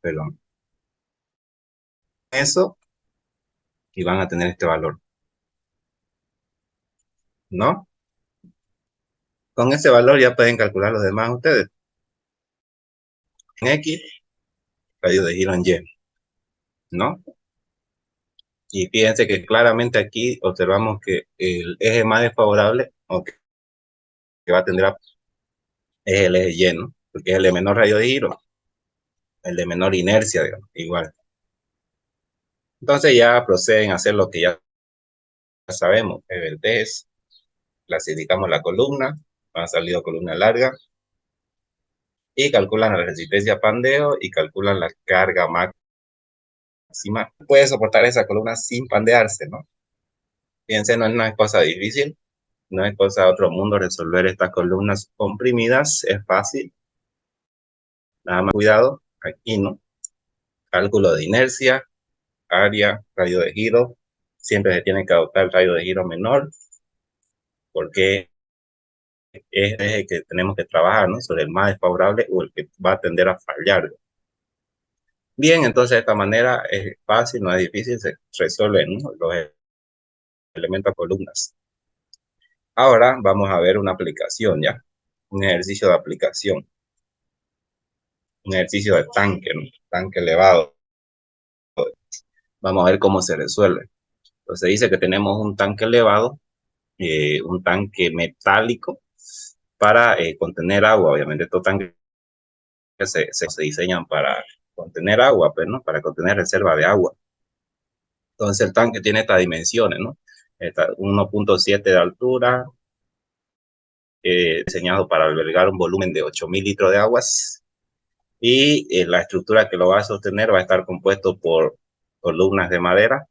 Perdón. Eso y van a tener este valor, ¿no? Con ese valor ya pueden calcular los demás ustedes. En X, radio de giro en Y, ¿no? Y fíjense que claramente aquí observamos que el eje más desfavorable o que va a tener es el eje Y, ¿no? Porque es el de menor radio de giro, el de menor inercia, digamos, igual. Entonces ya proceden a hacer lo que ya sabemos, el test, clasificamos la columna, ha salido columna larga, y calculan la resistencia pandeo y calculan la carga máxima. Puede soportar esa columna sin pandearse, ¿no? Fíjense, no es cosa difícil, no es cosa de otro mundo resolver estas columnas comprimidas, es fácil. Nada más cuidado, aquí, ¿no? Cálculo de inercia, área, radio de giro. Siempre se tiene que adoptar el radio de giro menor, porque es el que tenemos que trabajar, ¿no? Sobre el más desfavorable o el que va a tender a fallar. Bien, entonces de esta manera es fácil, no es difícil, se resuelven, ¿no? Los elementos columnas. Ahora vamos a ver una aplicación, ¿ya? Un ejercicio de aplicación. Un ejercicio de tanque, ¿no? Tanque elevado. Vamos a ver cómo se resuelve. Entonces dice que tenemos un tanque elevado, un tanque metálico para contener agua. Obviamente estos tanques se diseñan para contener agua, pues, ¿no? Para contener reserva de agua. Entonces el tanque tiene estas dimensiones, ¿no? 1.7 de altura, diseñado para albergar un volumen de 8.000 litros de aguas, y la estructura que lo va a sostener va a estar compuesto por columnas de madera,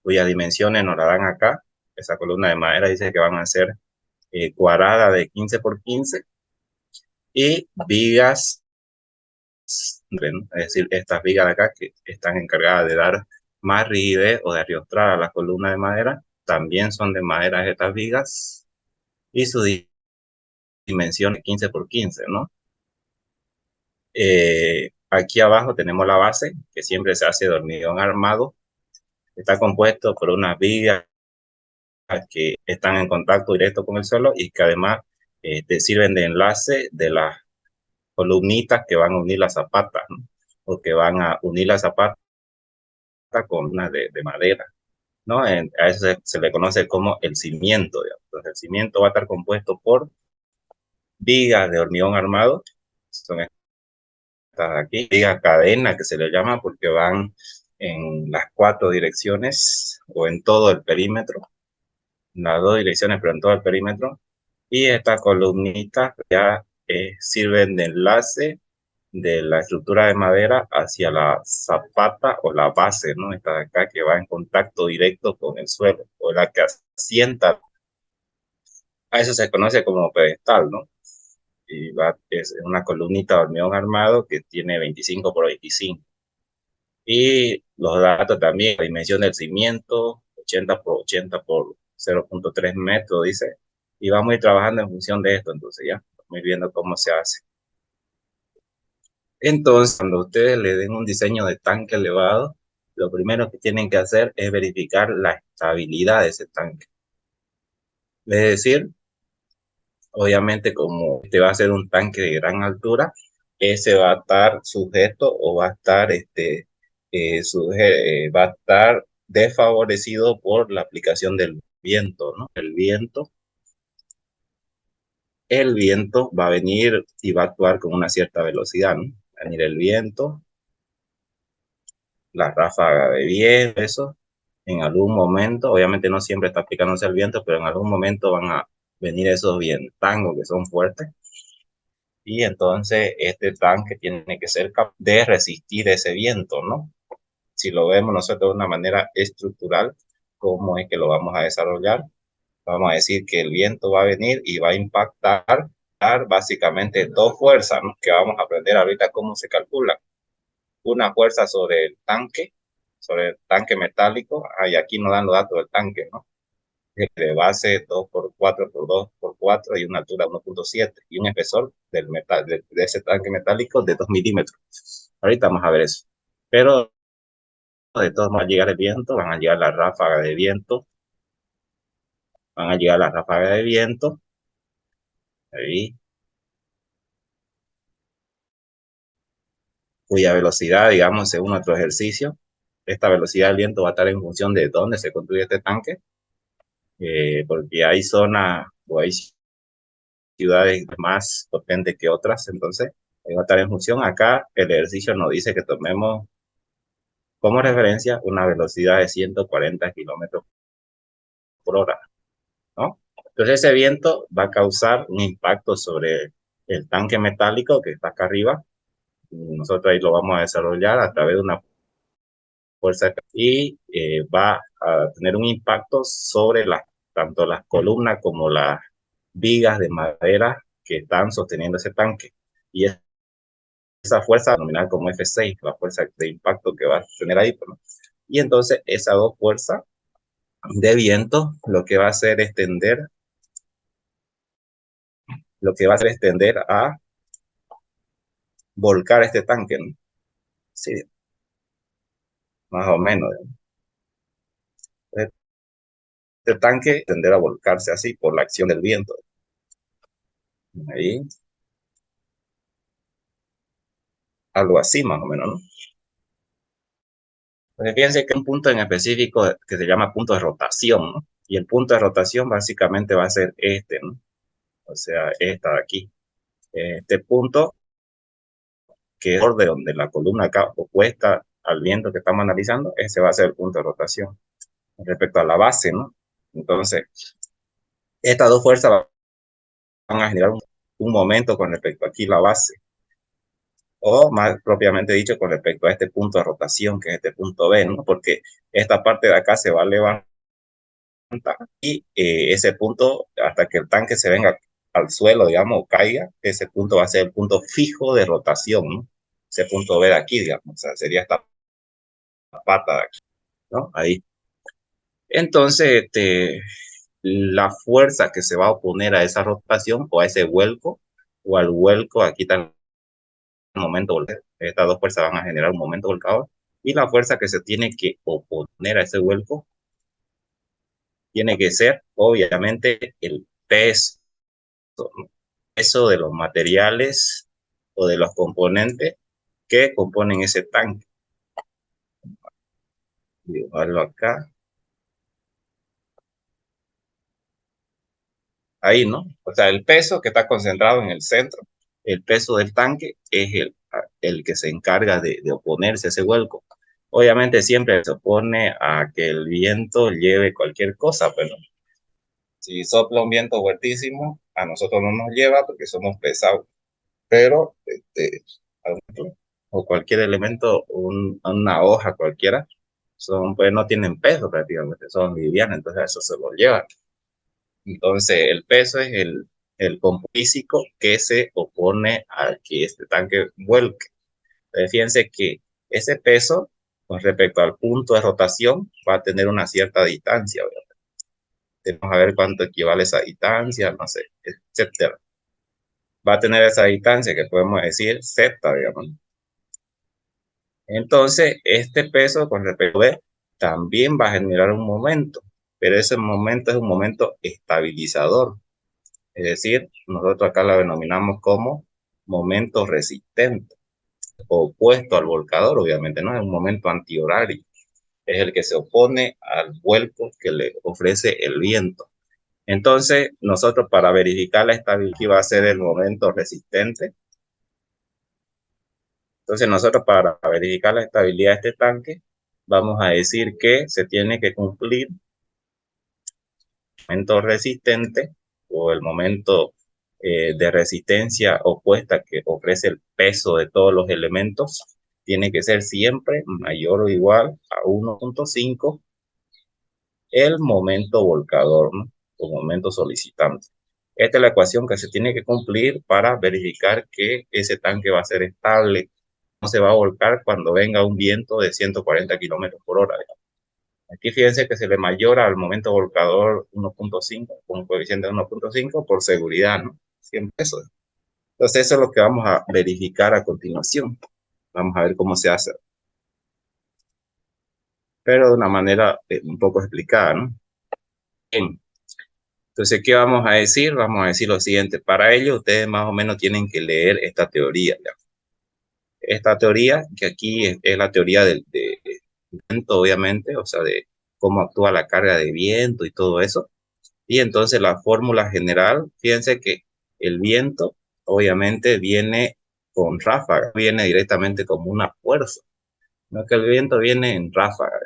cuyas dimensiones nos la dan acá. esa columna de madera dice que van a ser cuadrada de 15 por 15 y vigas, ¿no? Es decir, estas vigas de acá que están encargadas de dar más rigidez o de arrostrar a la columna de madera, también son de madera estas vigas y su dimensión es 15 por 15, ¿no? Aquí abajo tenemos la base, que siempre se hace de hormigón armado. Está compuesto por unas vigas que están en contacto directo con el suelo y que además te sirven de enlace de las columnitas que van a unir las zapatas, ¿no? O que van a unir las zapatas con una de madera, ¿no? A eso se le conoce como el cimiento, digamos. Entonces, el cimiento va a estar compuesto por vigas de hormigón armado, son estas aquí, vigas cadena que se le llama porque van en las 4 direcciones o en todo el perímetro, en las 2 direcciones, pero en todo el perímetro. Y estas columnitas ya sirven de enlace de la estructura de madera hacia la zapata o la base, ¿no? Esta de acá que va en contacto directo con el suelo, o la que asienta. A eso se conoce como pedestal, ¿no? Y es una columnita de hormigón armado que tiene 25 por 25. Y los datos también, la dimensión del cimiento, 80 por 80 por 0.3 metros, dice. Y vamos a ir trabajando en función de esto, entonces ya, vamos a ir viendo cómo se hace. Entonces, cuando ustedes le den un diseño de tanque elevado, lo primero que tienen que hacer es verificar la estabilidad de ese tanque. Es decir, obviamente como este va a ser un tanque de gran altura, ese va a estar sujeto o va a estar, va a estar desfavorecido por la aplicación del viento, ¿no? El viento va a venir y va a actuar con una cierta velocidad, ¿no? Va a venir el viento, la ráfaga de viento, eso, en algún momento, obviamente no siempre está aplicándose el viento, pero en algún momento van a venir esos vientangos que son fuertes. Y entonces este tanque tiene que ser capaz de resistir ese viento, ¿no? Si lo vemos nosotros de una manera estructural, ¿cómo es que lo vamos a desarrollar? Vamos a decir que el viento va a venir y va a impactar básicamente dos fuerzas, ¿no? Que vamos a aprender ahorita cómo se calcula. Una fuerza sobre el tanque metálico, y aquí nos dan los datos del tanque, ¿no? De base 2 por 4 por 2 por 4 y una altura 1.7 y un espesor del metal, de ese tanque metálico de 2 milímetros. Ahorita vamos a ver eso. Pero de todos va a llegar el viento, van a llegar las ráfagas de viento, van a llegar las ráfagas de viento, ahí, cuya velocidad, digamos, según nuestro ejercicio, esta velocidad del viento va a estar en función de dónde se construye este tanque, porque hay zonas o hay ciudades más potentes que otras, entonces va a estar en función. Acá el ejercicio nos dice que tomemos como referencia una velocidad de 140 kilómetros por hora, ¿no? Entonces ese viento va a causar un impacto sobre el tanque metálico que está acá arriba. Nosotros ahí lo vamos a desarrollar a través de una fuerza y va a tener un impacto sobre tanto las columnas como las vigas de madera que están sosteniendo ese tanque. Y esa fuerza denominada como F6, la fuerza de impacto que va a tener ahí, ¿no? Y entonces esas dos fuerzas de viento lo que va a hacer es tender a volcar este tanque, ¿no? Sí, más o menos. Este tanque tender a volcarse así por la acción del viento. Ahí, algo así más o menos, ¿no? Pues fíjense que hay un punto en específico que se llama punto de rotación, ¿no? Y el punto de rotación básicamente va a ser este, ¿no? O sea, esta de aquí. Este punto que es de donde la columna acá opuesta al viento que estamos analizando, ese va a ser el punto de rotación respecto a la base, ¿no? Entonces, estas dos fuerzas van a generar un momento con respecto aquí a la base, o más propiamente dicho, con respecto a este punto de rotación, que es este punto B, ¿no? Porque esta parte de acá se va a levantar y ese punto, hasta que el tanque se venga al suelo, digamos, o caiga, ese punto va a ser el punto fijo de rotación, ¿no? Ese punto B de aquí, digamos, o sea, sería esta pata de aquí, ¿no? Ahí. Entonces, la fuerza que se va a oponer a esa rotación o a ese vuelco, o al vuelco, aquí está el momento volcador. Estas dos fuerzas van a generar un momento volcador, y la fuerza que se tiene que oponer a ese vuelco tiene que ser, obviamente, el peso, ¿no? Peso de los materiales o de los componentes que componen ese tanque. Dibujarlo acá. Ahí, ¿no? O sea, el peso que está concentrado en el centro, el peso del tanque es el que se encarga de oponerse a ese vuelco. Obviamente siempre se opone a que el viento lleve cualquier cosa, pero si sopla un viento fuertísimo, a nosotros no nos lleva porque somos pesados. Pero, o cualquier elemento, una hoja cualquiera, pues no tienen peso prácticamente, son livianas, entonces eso se lo lleva. Entonces, el peso es el componente físico que se opone a que este tanque vuelque. Entonces, fíjense que ese peso, con respecto al punto de rotación, va a tener una cierta distancia. Vamos a ver cuánto equivale esa distancia, no sé, etcétera. Va a tener esa distancia que podemos decir z, digamos. Entonces, este peso con respecto a B también va a generar un momento, pero ese momento es un momento estabilizador. Es decir, nosotros acá la denominamos como momento resistente, opuesto al volcador, obviamente, ¿no? Es un momento antihorario. Es el que se opone al vuelco que le ofrece el viento. Entonces, nosotros para verificar la estabilidad va a ser el momento resistente. Entonces, nosotros para verificar la estabilidad de este tanque, vamos a decir que se tiene que cumplir el momento resistente o el momento de resistencia opuesta que ofrece el peso de todos los elementos, tiene que ser siempre mayor o igual a 1.5 el momento volcador, ¿no? O momento solicitante. Esta es la ecuación que se tiene que cumplir para verificar que ese tanque va a ser estable, no se va a volcar cuando venga un viento de 140 kilómetros por hora. Aquí fíjense que se le mayora al momento volcador 1.5, con un coeficiente de 1.5 por seguridad, ¿no? Siempre eso. Entonces eso es lo que vamos a verificar a continuación. Vamos a ver cómo se hace, pero de una manera un poco explicada, ¿no? Bien. Entonces, ¿qué vamos a decir? Vamos a decir lo siguiente. Para ello, ustedes más o menos tienen que leer esta teoría, ¿ya? Esta teoría, que aquí es la teoría del viento, obviamente, o sea, de cómo actúa la carga de viento y todo eso. Y entonces la fórmula general, fíjense que el viento obviamente viene con ráfaga, viene directamente como una fuerza. No es que el viento viene en ráfaga.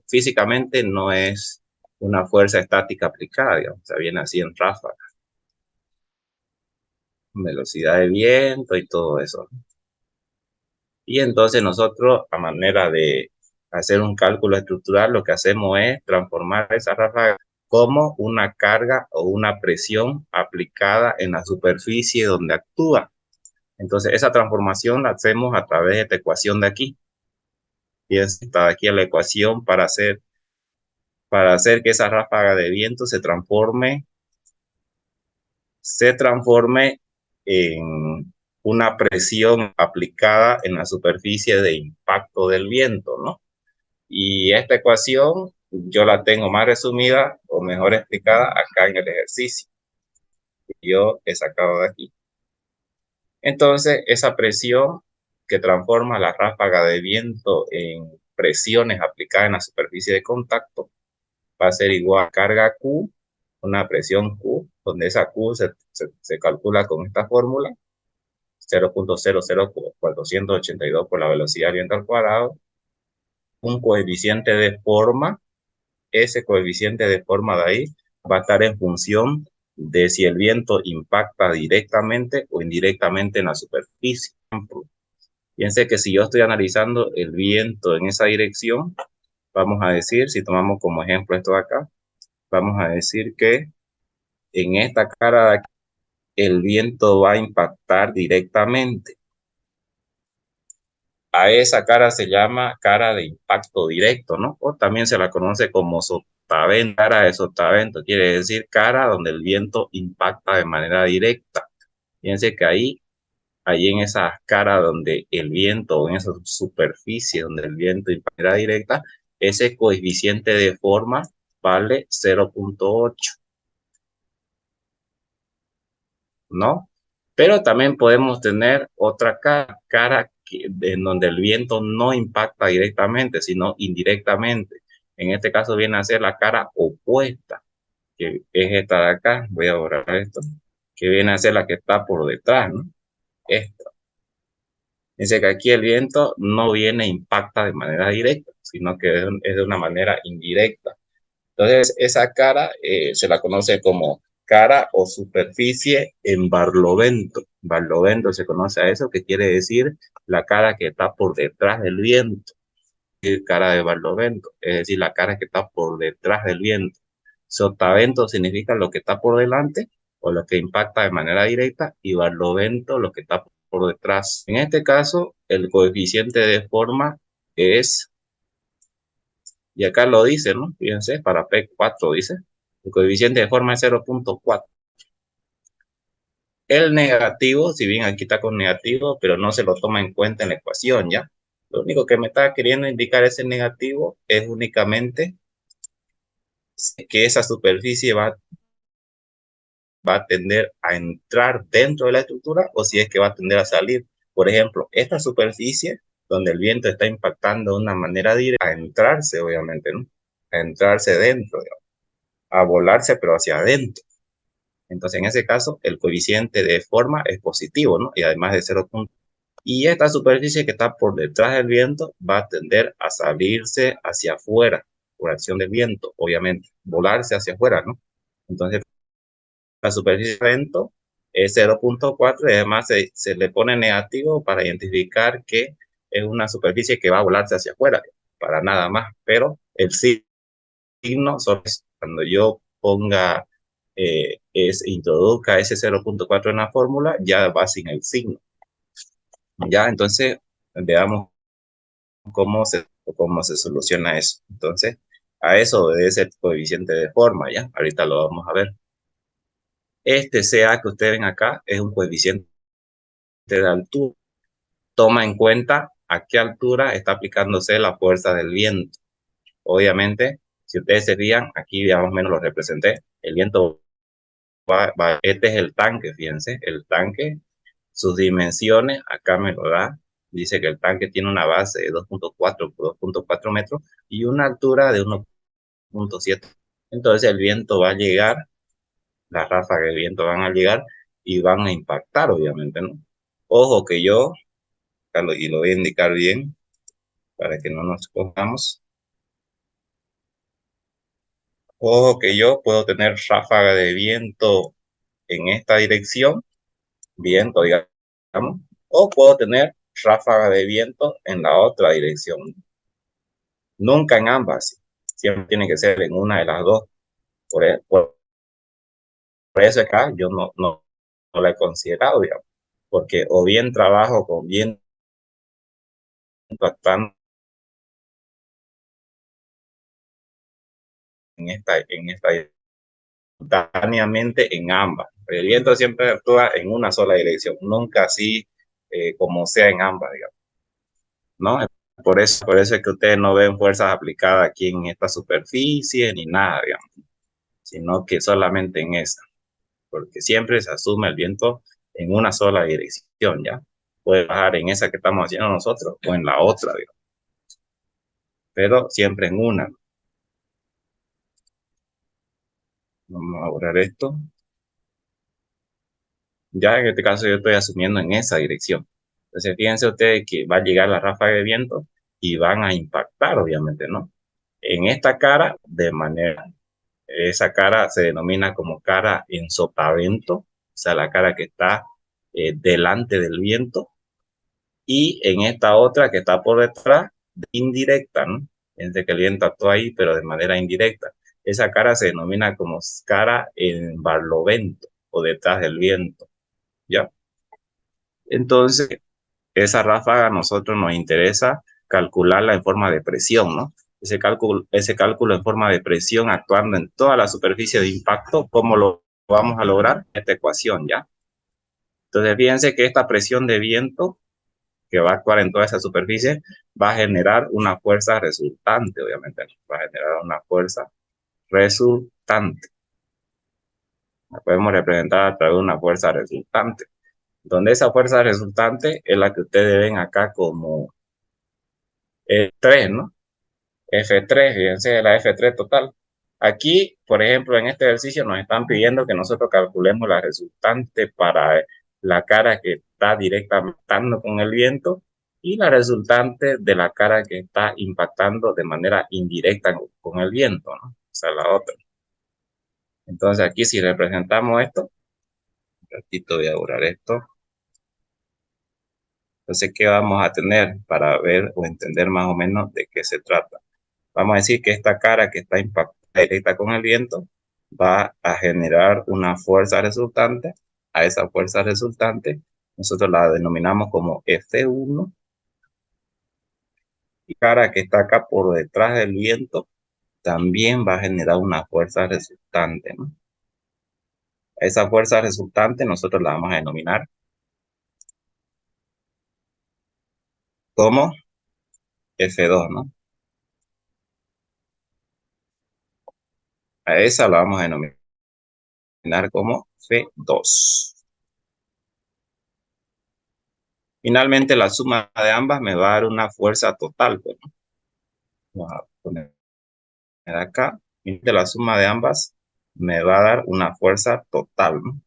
Físicamente no es una fuerza estática aplicada, digamos, o sea, viene así en ráfaga. Velocidad de viento y todo eso. Y entonces nosotros, a manera de hacer un cálculo estructural, lo que hacemos es transformar esa ráfaga como una carga o una presión aplicada en la superficie donde actúa. Entonces, esa transformación la hacemos a través de esta ecuación de aquí. Y está aquí la ecuación para hacer que esa ráfaga de viento se transforme en una presión aplicada en la superficie de impacto del viento, ¿no? Y esta ecuación yo la tengo más resumida o mejor explicada acá en el ejercicio que yo he sacado de aquí. Entonces, esa presión que transforma la ráfaga de viento en presiones aplicadas en la superficie de contacto va a ser igual a carga Q, una presión Q, donde esa Q se calcula con esta fórmula, 0.00482 por la velocidad del viento al cuadrado, un coeficiente de forma, ese coeficiente de forma de ahí va a estar en función de si el viento impacta directamente o indirectamente en la superficie. Piense que si yo estoy analizando el viento en esa dirección, vamos a decir, si tomamos como ejemplo esto de acá, vamos a decir que en esta cara de aquí, el viento va a impactar directamente. A esa cara se llama cara de impacto directo, ¿no? O también se la conoce como sotavento. Cara de sotavento quiere decir cara donde el viento impacta de manera directa. Fíjense que ahí en esa cara donde el viento, o en esa superficie donde el viento impacta de manera directa, ese coeficiente de forma vale 0.8, ¿no? Pero también podemos tener otra cara en donde el viento no impacta directamente, sino indirectamente. En este caso viene a ser la cara opuesta, que es esta de acá. Voy a borrar esto, que viene a ser la que está por detrás, ¿no? Esta. Dice que aquí el viento no viene, impacta de manera directa, sino que es de una manera indirecta. Entonces, esa cara se la conoce como cara o superficie en barlovento. Barlovento se conoce a eso, que quiere decir la cara que está por detrás del viento. Cara de barlovento, es decir, la cara que está por detrás del viento. Sotavento significa lo que está por delante o lo que impacta de manera directa, y barlovento lo que está por detrás. En este caso, el coeficiente de forma es, y acá lo dice, ¿no? Fíjense, para P4 dice, el coeficiente de forma es 0.4. El negativo, si bien aquí está con negativo, pero no se lo toma en cuenta en la ecuación, ¿ya? Lo único que me está queriendo indicar ese negativo es únicamente que esa superficie va a tender a entrar dentro de la estructura, o si es que va a tender a salir. Por ejemplo, esta superficie donde el viento está impactando de una manera directa, a entrarse, obviamente, ¿no? A entrarse dentro, digamos, a volarse, pero hacia adentro. Entonces, en ese caso, el coeficiente de forma es positivo, ¿no? Y además de 0. Y esta superficie que está por detrás del viento va a tender a salirse hacia afuera por acción del viento, obviamente, volarse hacia afuera, ¿no? Entonces, la superficie de viento es 0.4, y además se le pone negativo para identificar que es una superficie que va a volarse hacia afuera, para nada más. Pero el signo, cuando yo ponga, introduzca ese 0.4 en la fórmula, ya va sin el signo. Ya, entonces, veamos cómo se soluciona eso. Entonces, a eso obedece el coeficiente de forma, ¿ya? Ahorita lo vamos a ver. Este CA que ustedes ven acá es un coeficiente de altura. Toma en cuenta a qué altura está aplicándose la fuerza del viento. Obviamente, si ustedes se fijan, aquí ya más o menos lo representé. El viento este es el tanque, fíjense, el tanque, sus dimensiones, acá me lo da. Dice que el tanque tiene una base de 2.4 por 2.4 metros y una altura de 1.7. Entonces el viento va a llegar, las ráfagas de viento van a llegar y van a impactar, obviamente, ¿no? Ojo que yo, y lo voy a indicar bien para que no nos cojamos. Ojo que yo puedo tener ráfaga de viento en esta dirección, viento, digamos, o puedo tener ráfaga de viento en la otra dirección. Nunca en ambas, siempre tiene que ser en una de las dos. Por eso acá yo no la he considerado, digamos, porque o bien trabajo con viento actuando en esta simultáneamente en ambas. El viento siempre actúa en una sola dirección, nunca así como sea en ambas, digamos, ¿no? Por eso es que ustedes no ven fuerzas aplicadas aquí en esta superficie ni nada, digamos, sino que solamente en esa, porque siempre se asume el viento en una sola dirección, ¿ya? Puede bajar en esa que estamos haciendo nosotros o en la otra, digamos, pero siempre en una. Vamos a borrar esto. Ya en este caso yo estoy asumiendo en esa dirección. Entonces fíjense ustedes que va a llegar la ráfaga de viento y van a impactar, obviamente, ¿no? En esta cara, esa cara se denomina como cara en sotavento, o sea, la cara que está delante del viento, y en esta otra que está por detrás, indirecta, ¿no? Fíjense que el viento actúa ahí, pero de manera indirecta. esa cara se denomina como cara en barlovento o detrás del viento, ¿ya? Entonces, esa ráfaga a nosotros nos interesa calcularla en forma de presión, ¿no? Ese cálculo en forma de presión actuando en toda la superficie de impacto, ¿cómo lo vamos a lograr? Esta ecuación, ¿ya? Entonces, fíjense que esta presión de viento que va a actuar en toda esa superficie va a generar una fuerza resultante, obviamente, va a generar una fuerza resultante. La podemos representar a través de una fuerza resultante, donde esa fuerza resultante es la que ustedes ven acá como F3, ¿no? F3, fíjense la F3 total. Aquí, por ejemplo, en este ejercicio nos están pidiendo que nosotros calculemos la resultante para la cara que está directamente impactando con el viento y la resultante de la cara que está impactando de manera indirecta con el viento, ¿no? O sea, la otra. Entonces aquí si representamos esto, un ratito voy a borrar esto. Entonces, ¿qué vamos a tener para ver o entender más o menos de qué se trata? Vamos a decir que esta cara que está impactada directa con el viento va a generar una fuerza resultante. A esa fuerza resultante nosotros la denominamos como F1. Y cara que está acá por detrás del viento también va a generar una fuerza resultante, ¿no? Esa fuerza resultante nosotros la vamos a denominar como F2, ¿no? A esa la vamos a denominar como F2. Finalmente, la suma de ambas me va a dar una fuerza total, pues, ¿no? Vamos a poner acá. Y de la suma de ambas me va a dar una fuerza total, ¿no?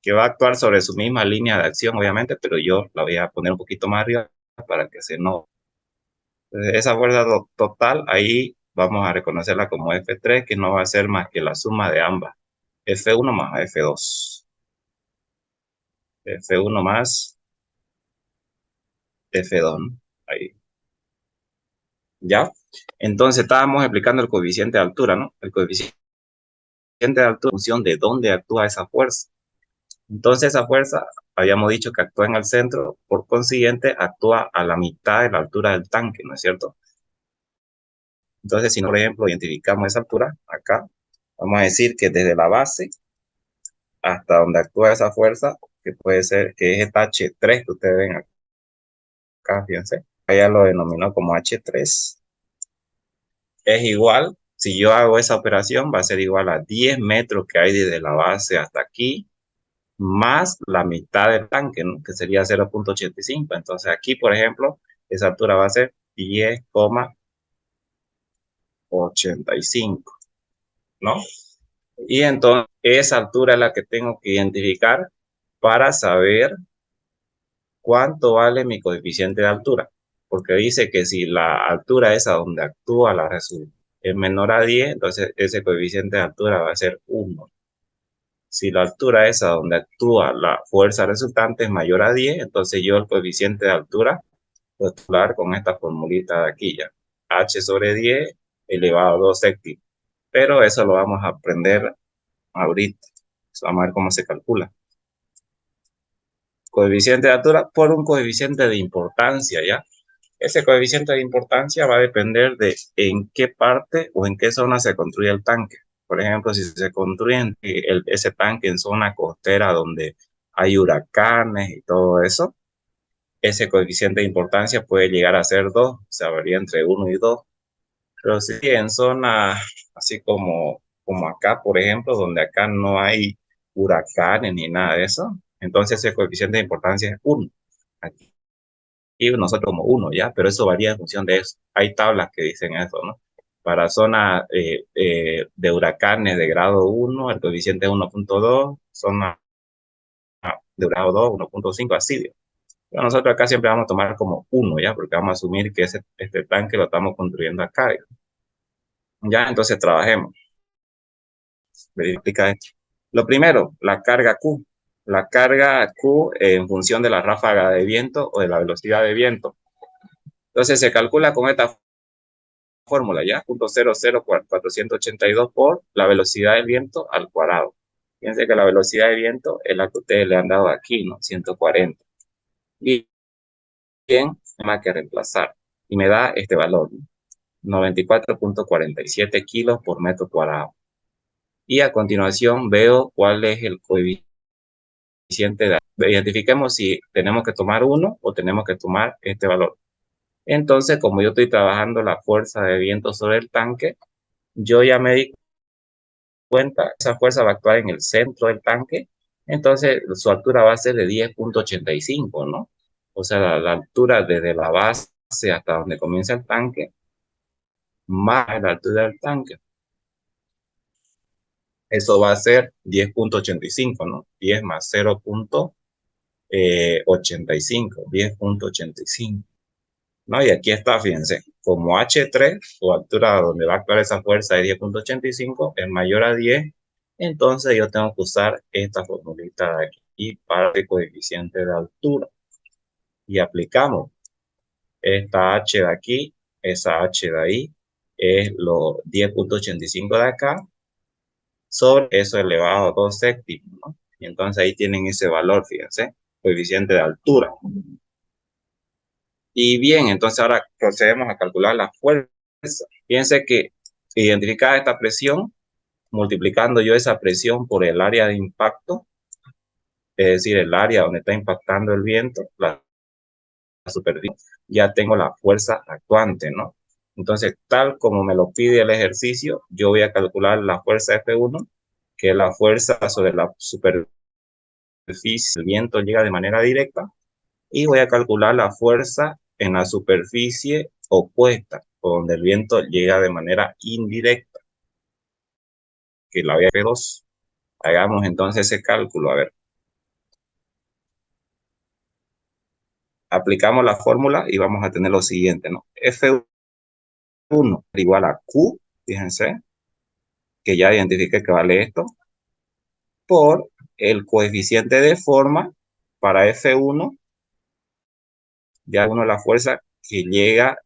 Que va a actuar sobre su misma línea de acción, obviamente, pero yo la voy a poner un poquito más arriba para que se note. Esa fuerza total, ahí vamos a reconocerla como F3, que no va a ser más que la suma de ambas. F1 más F2. F1 más F2, ¿no? Ahí. ¿Ya? Entonces estábamos explicando el coeficiente de altura, ¿no? El coeficiente de altura en función de dónde actúa esa fuerza. Entonces esa fuerza, habíamos dicho que actúa en el centro, por consiguiente actúa a la mitad de la altura del tanque, ¿no es cierto? Entonces si, por ejemplo, identificamos esa altura, acá, vamos a decir que desde la base hasta donde actúa esa fuerza, que puede ser, que es esta H3 que ustedes ven acá, fíjense, ella lo denominó como H3, es igual, si yo hago esa operación, va a ser igual a 10 metros que hay desde la base hasta aquí, más la mitad del tanque, ¿no? Que sería 0,85. Entonces aquí, por ejemplo, esa altura va a ser 10,85, ¿no? Y entonces esa altura es la que tengo que identificar para saber cuánto vale mi coeficiente de altura. Porque dice que si la altura esa donde actúa la resulta es menor a 10, entonces ese coeficiente de altura va a ser 1. Si la altura esa donde actúa la fuerza resultante es mayor a 10, entonces yo el coeficiente de altura puedo calcular con esta formulita de aquí ya. H sobre 10 elevado a 2 séptimos. Pero eso lo vamos a aprender ahorita. Vamos a ver cómo se calcula. Coeficiente de altura por un coeficiente de importancia, ¿ya? Ese coeficiente de importancia va a depender de en qué parte o en qué zona se construye el tanque. Por ejemplo, si se construye ese tanque en zona costera donde hay huracanes y todo eso, ese coeficiente de importancia puede llegar a ser 2, o sea, varía entre 1 y 2. Pero si en zona así como acá, por ejemplo, donde acá no hay huracanes ni nada de eso, entonces ese coeficiente de importancia es 1. Aquí y nosotros como 1, ¿ya? Pero eso varía en función de eso. Hay tablas que dicen eso, ¿no? Para zona de huracanes de grado 1, el coeficiente es 1,2, zona de grado 2, 1,5, así. Pero nosotros acá siempre vamos a tomar como 1, ¿ya? Porque vamos a asumir que este tanque lo estamos construyendo acá, ¿ya? Entonces trabajemos. Verifica esto. Lo primero, la carga Q. La carga Q en función de la ráfaga de viento o de la velocidad de viento. Entonces se calcula con esta fórmula ya, 0.00482 por la velocidad del viento al cuadrado. Fíjense que la velocidad del viento es la que ustedes le han dado aquí, ¿no? 140. Bien, más que reemplazar. Y me da este valor, ¿no? 94.47 kilos por metro cuadrado. Y a continuación veo cuál es el coeficiente de... Identifiquemos si tenemos que tomar uno o tenemos que tomar este valor. Entonces, como yo estoy trabajando la fuerza de viento sobre el tanque, yo ya me di cuenta, esa fuerza va a actuar en el centro del tanque, entonces su altura va a ser de 10.85, ¿no? O sea, la altura desde la base hasta donde comienza el tanque, más la altura del tanque. Eso va a ser 10.85, ¿no? 10 más 0.85, 10.85. ¿No? Y aquí está, fíjense, como H3, o altura donde va a actuar esa fuerza de 10.85, es mayor a 10, entonces yo tengo que usar esta formulita de aquí para el coeficiente de altura. Y aplicamos esta H de aquí, esa H de ahí, es los 10.85 de acá, sobre eso elevado a 2 séptimos, ¿no? Y entonces ahí tienen ese valor, fíjense, coeficiente de altura. Y bien, entonces ahora procedemos a calcular la fuerza. Fíjense que identificada esta presión, multiplicando yo esa presión por el área de impacto, es decir, el área donde está impactando el viento, la superficie, ya tengo la fuerza actuante, ¿no? Entonces, tal como me lo pide el ejercicio, yo voy a calcular la fuerza F1, que es la fuerza sobre la superficie, el viento llega de manera directa, y voy a calcular la fuerza en la superficie opuesta, donde el viento llega de manera indirecta, que la F2. Hagamos entonces ese cálculo. A ver, aplicamos la fórmula y vamos a tener lo siguiente, ¿no? F1 igual a Q, fíjense, que ya identifiqué que vale esto, por el coeficiente de forma para F1, ya uno la fuerza que llega,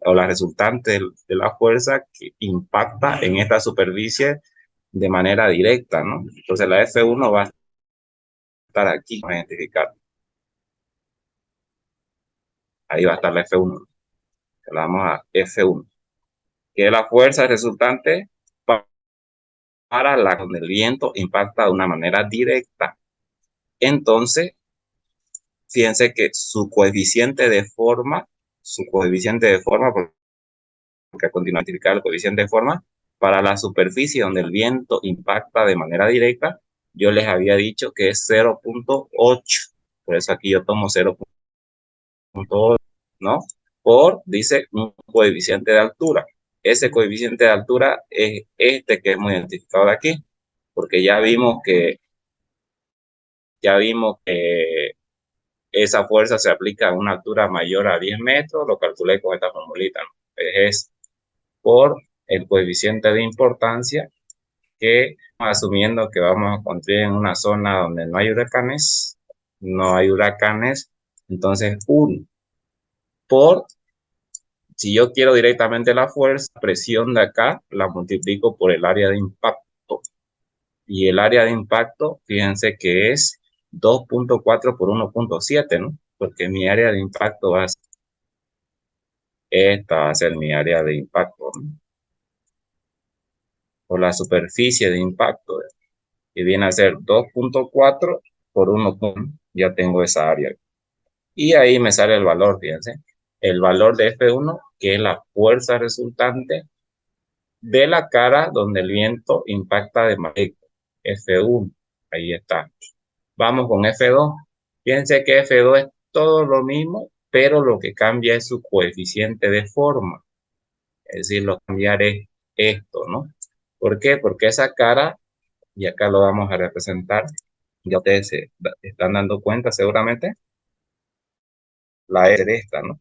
o la resultante de la fuerza que impacta en esta superficie de manera directa, ¿no? Entonces la F1 va a estar aquí, vamos a identificar. Ahí va a estar la F1. Le damos a F1, que es la fuerza resultante para la donde el viento impacta de una manera directa. Entonces, fíjense que su coeficiente de forma, porque a continuación identificar el coeficiente de forma, para la superficie donde el viento impacta de manera directa, yo les había dicho que es 0.8. Por eso aquí yo tomo 0.8, ¿no? Por, dice, un coeficiente de altura. Ese coeficiente de altura es este que hemos identificado de aquí, porque ya vimos que esa fuerza se aplica a una altura mayor a 10 metros, lo calculé con esta formulita, ¿no? Es por el coeficiente de importancia, que asumiendo que vamos a construir en una zona donde no hay huracanes, entonces 1 por, si yo quiero directamente la fuerza, presión de acá, la multiplico por el área de impacto. Y el área de impacto, fíjense que es 2.4 por 1.7, ¿no? Porque mi área de impacto esta va a ser mi área de impacto, ¿no? Por la superficie de impacto, y viene a ser 2.4 por 1. Ya tengo esa área. Y ahí me sale el valor, fíjense. El valor de F1, que es la fuerza resultante de la cara donde el viento impacta de manera F1. Ahí está. Vamos con F2. Fíjense que F2 es todo lo mismo, pero lo que cambia es su coeficiente de forma. Es decir, lo que cambiar es esto, ¿no? ¿Por qué? Porque esa cara, y acá lo vamos a representar, ya ustedes se están dando cuenta seguramente, la es esta, ¿no?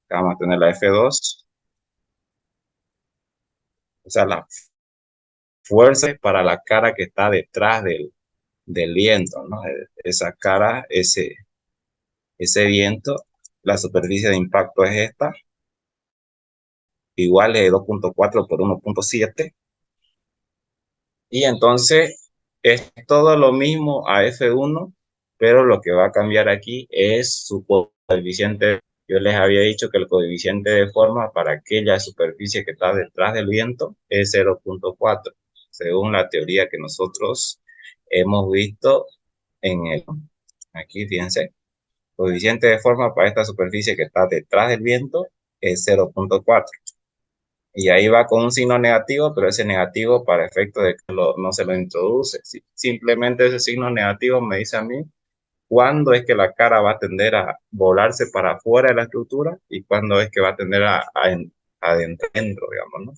Acá vamos a tener la F2, o sea, la fuerza para la cara que está detrás del viento, ¿no? Esa cara, ese viento la superficie de impacto es esta, igual es 2.4 por 1.7. Y entonces es todo lo mismo a F1, pero lo que va a cambiar aquí es su coeficiente. Yo les había dicho que el coeficiente de forma para aquella superficie que está detrás del viento es 0.4, según la teoría que nosotros hemos visto en el... Aquí, fíjense, coeficiente de forma para esta superficie que está detrás del viento es 0.4. Y ahí va con un signo negativo, pero ese negativo para efecto de que no se lo introduce. Simplemente ese signo negativo me dice a mí cuándo es que la cara va a tender a volarse para afuera de la estructura y cuándo es que va a tender adentro, digamos, ¿no?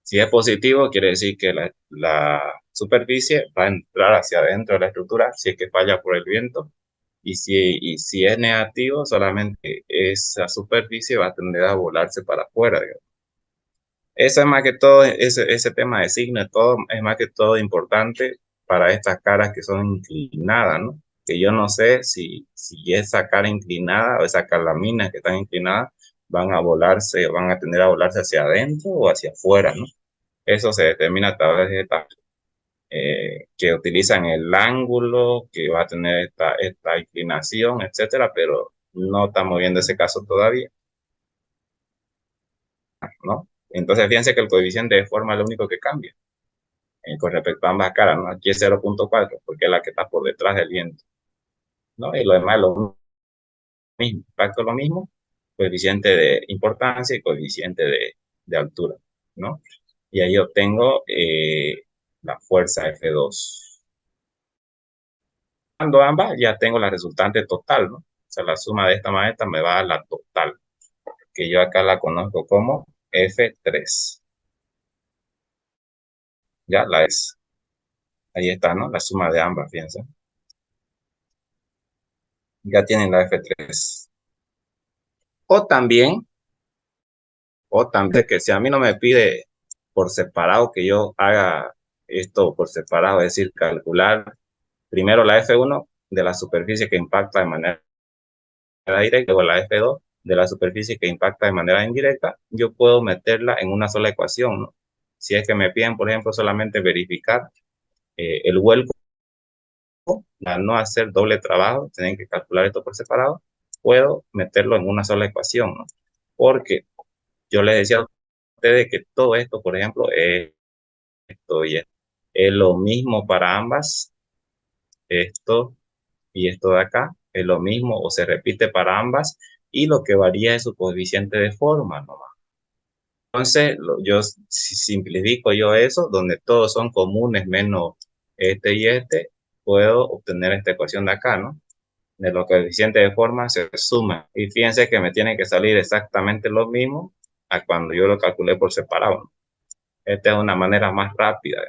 Si es positivo, quiere decir que la superficie va a entrar hacia adentro de la estructura si es que falla por el viento. Y si es negativo, solamente esa superficie va a tender a volarse para afuera, digamos. Eso es más que todo, ese tema de signo, todo, es más que todo importante para estas caras que son inclinadas, ¿no? Que yo no sé si esa cara inclinada o esas calaminas que están inclinadas van a volarse, van a tender a volarse hacia adentro o hacia afuera, ¿no? Eso se determina a través de esta, que utilizan el ángulo, que va a tener esta inclinación, etcétera, pero no estamos viendo ese caso todavía, ¿no? Entonces, fíjense que el coeficiente de forma es lo único que cambia con respecto a ambas caras, ¿no? Aquí es 0.4 porque es la que está por detrás del viento, ¿no? Y lo demás es lo mismo, impacto lo mismo, coeficiente de importancia y coeficiente de altura, ¿no? Y ahí obtengo la fuerza F2. Cuando ambas, ya tengo la resultante total, ¿no? O sea, la suma de esta más esta me va a la total, que yo acá la conozco como F3. Ya la es. Ahí está, ¿no? La suma de ambas, fíjense. Ya tienen la F3. O también, o también que si a mí no me pide por separado que yo haga esto por separado, es decir, calcular primero la F1 de la superficie que impacta de manera directa, luego la F2 de la superficie que impacta de manera indirecta, yo puedo meterla en una sola ecuación, ¿no? Si es que me piden, por ejemplo, solamente verificar el vuelco, a no hacer doble trabajo, tienen que calcular esto por separado, puedo meterlo en una sola ecuación, ¿no? Porque yo les decía a ustedes que todo esto, por ejemplo, esto y esto, es lo mismo para ambas, esto y esto de acá, es lo mismo o se repite para ambas, y lo que varía es su coeficiente de forma nomás. Entonces, yo si simplifico yo eso, donde todos son comunes menos este y este, puedo obtener esta ecuación de acá, ¿no? De los coeficientes de forma se suman. Y fíjense que me tiene que salir exactamente lo mismo a cuando yo lo calculé por separado, ¿no? Esta es una manera más rápida.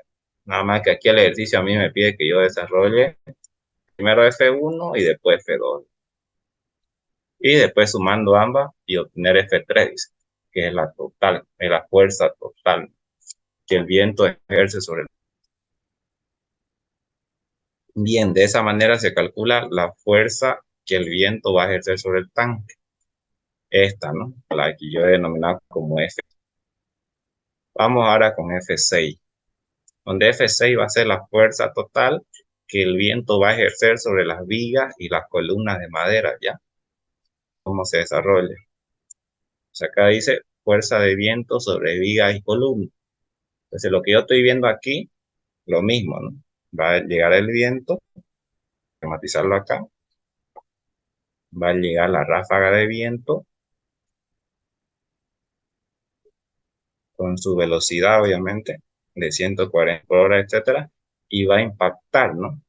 Nada más que aquí el ejercicio a mí me pide que yo desarrolle primero F1 y después F2. Y después sumando ambas y obtener F3, que es la total, es la fuerza total que el viento ejerce sobre el... Bien, de esa manera se calcula la fuerza que el viento va a ejercer sobre el tanque. Esta, ¿no? La que yo he denominado como F. Vamos ahora con F6, donde F6 va a ser la fuerza total que el viento va a ejercer sobre las vigas y las columnas de madera, ¿ya? ¿Cómo se desarrolla? O sea, acá dice fuerza de viento sobre vigas y columnas. Entonces, lo que yo estoy viendo aquí, lo mismo, ¿no? Va a llegar el viento, matizarlo acá, va a llegar la ráfaga de viento con su velocidad, obviamente, de 140 por hora, etcétera, y va a impactar, ¿no?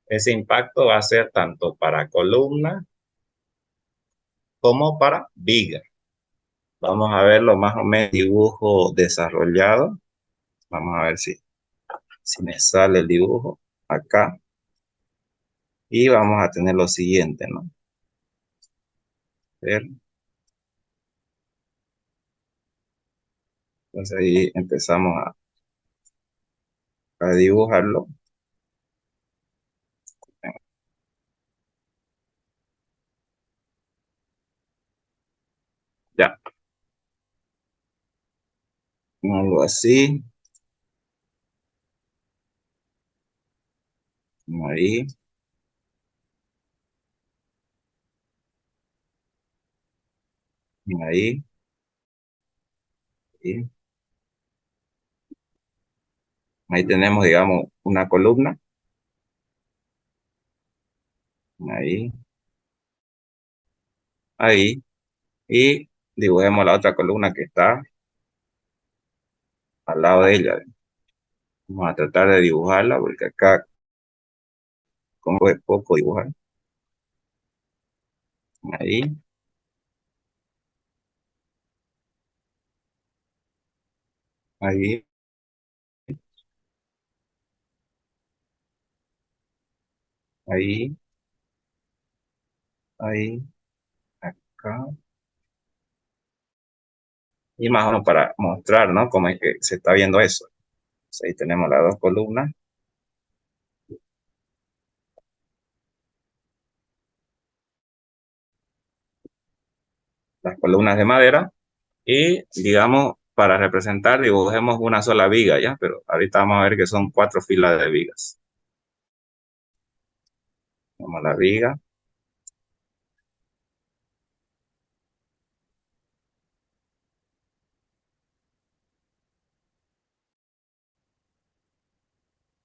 Ese impacto va a ser tanto para columna como para viga. Vamos a verlo más o menos dibujo desarrollado. Vamos a ver si me sale el dibujo acá. Y vamos a tener lo siguiente, ¿no? Ver. Entonces ahí empezamos a dibujarlo. algo así, ahí, ahí, ahí. Ahí tenemos, digamos, una columna, ahí, ahí, y dibujemos la otra columna que está al lado de ella. Vamos a tratar de dibujarla porque acá como es poco dibujar. Ahí, ahí, ahí, ahí, acá. Y más o menos para mostrar, ¿no? Cómo es que se está viendo eso. Entonces, ahí tenemos las dos columnas, las columnas de madera. Y, digamos, para representar, dibujemos una sola viga, ¿ya? Pero ahorita vamos a ver que son 4 filas de vigas. Tenemos la viga,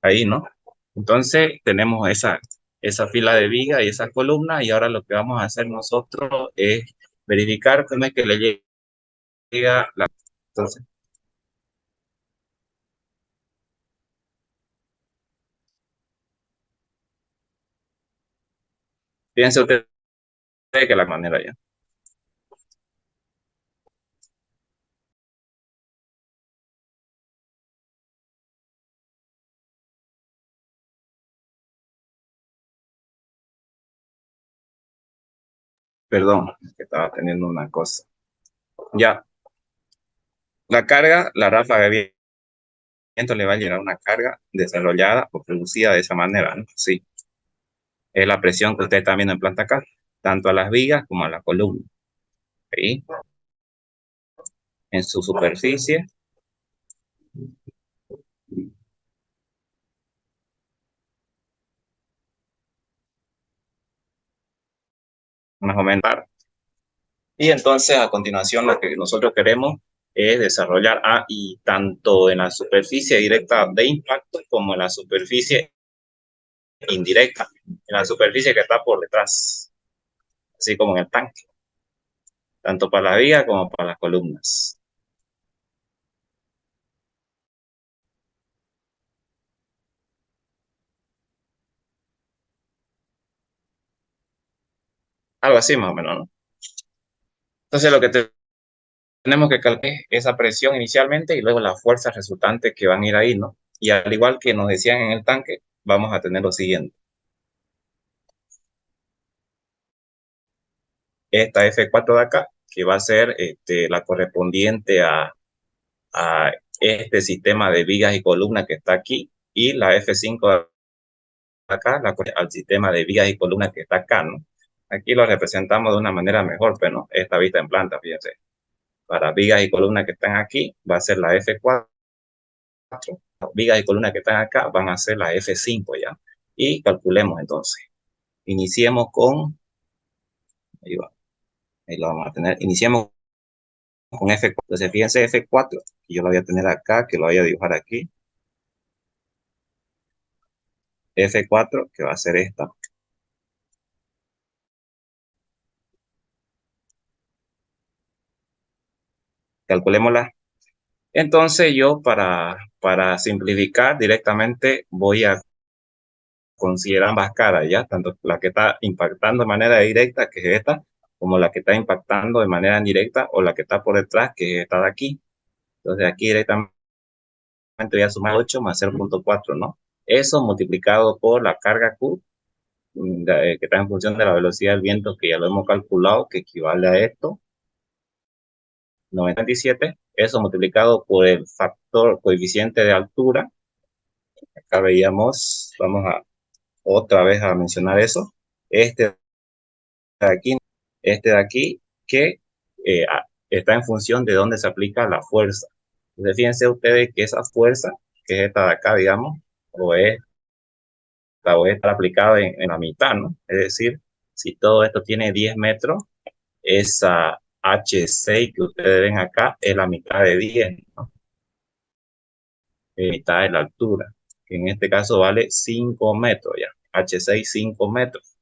ahí, ¿no? Entonces, tenemos esa fila de viga y esa columna, y ahora lo que vamos a hacer nosotros es verificar cómo es que le llega la... Entonces, piense usted que la manera ya. Perdón, que estaba teniendo una cosa. Ya, la carga, la ráfaga de viento le va a llegar una carga desarrollada o producida de esa manera, ¿no? Sí, es la presión que usted está viendo en planta acá, tanto a las vigas como a la columna. Ahí, en su superficie, más o menos. Y entonces, a continuación, lo que nosotros queremos es desarrollar y tanto en la superficie directa de impacto como en la superficie indirecta, en la superficie que está por detrás, así como en el tanque, tanto para la viga como para las columnas. Algo así más o menos, ¿no? Entonces, lo que tenemos que calcular es esa presión inicialmente y luego las fuerzas resultantes que van a ir ahí, ¿no? Y al igual que nos decían en el tanque, vamos a tener lo siguiente. Esta F4 de acá, que va a ser la correspondiente a este sistema de vigas y columnas que está aquí, y la F5 de acá, al sistema de vigas y columnas que está acá, ¿no? Aquí lo representamos de una manera mejor, pero no, esta vista en planta, fíjense. Para vigas y columnas que están aquí, va a ser la F4, las vigas y columnas que están acá van a ser la F5 ya. Y calculemos entonces. Iniciemos con, ahí va, ahí lo vamos a tener, iniciemos con F4. Entonces, fíjense F4, que yo lo voy a tener acá, que lo voy a dibujar aquí. F4, que va a ser esta. Calculémosla. Entonces yo para simplificar directamente voy a considerar ambas caras, ¿ya? Tanto la que está impactando de manera directa, que es esta, como la que está impactando de manera indirecta o la que está por detrás, que es esta de aquí. Entonces aquí directamente voy a sumar 8 más 0,4, ¿no? Eso multiplicado por la carga Q, que está en función de la velocidad del viento, que ya lo hemos calculado, que equivale a esto, 97, eso multiplicado por el factor coeficiente de altura. Acá veíamos, vamos a otra vez a mencionar eso, este de aquí, que está en función de dónde se aplica la fuerza. Entonces, fíjense ustedes que esa fuerza, que es esta de acá, digamos, o es la voy a estar aplicada en la mitad, ¿no? Es decir, si todo esto tiene 10 metros, esa H6 que ustedes ven acá es la mitad de 10, ¿no? Mitad de la altura, que en este caso vale 5 metros ya. H6, 5 metros.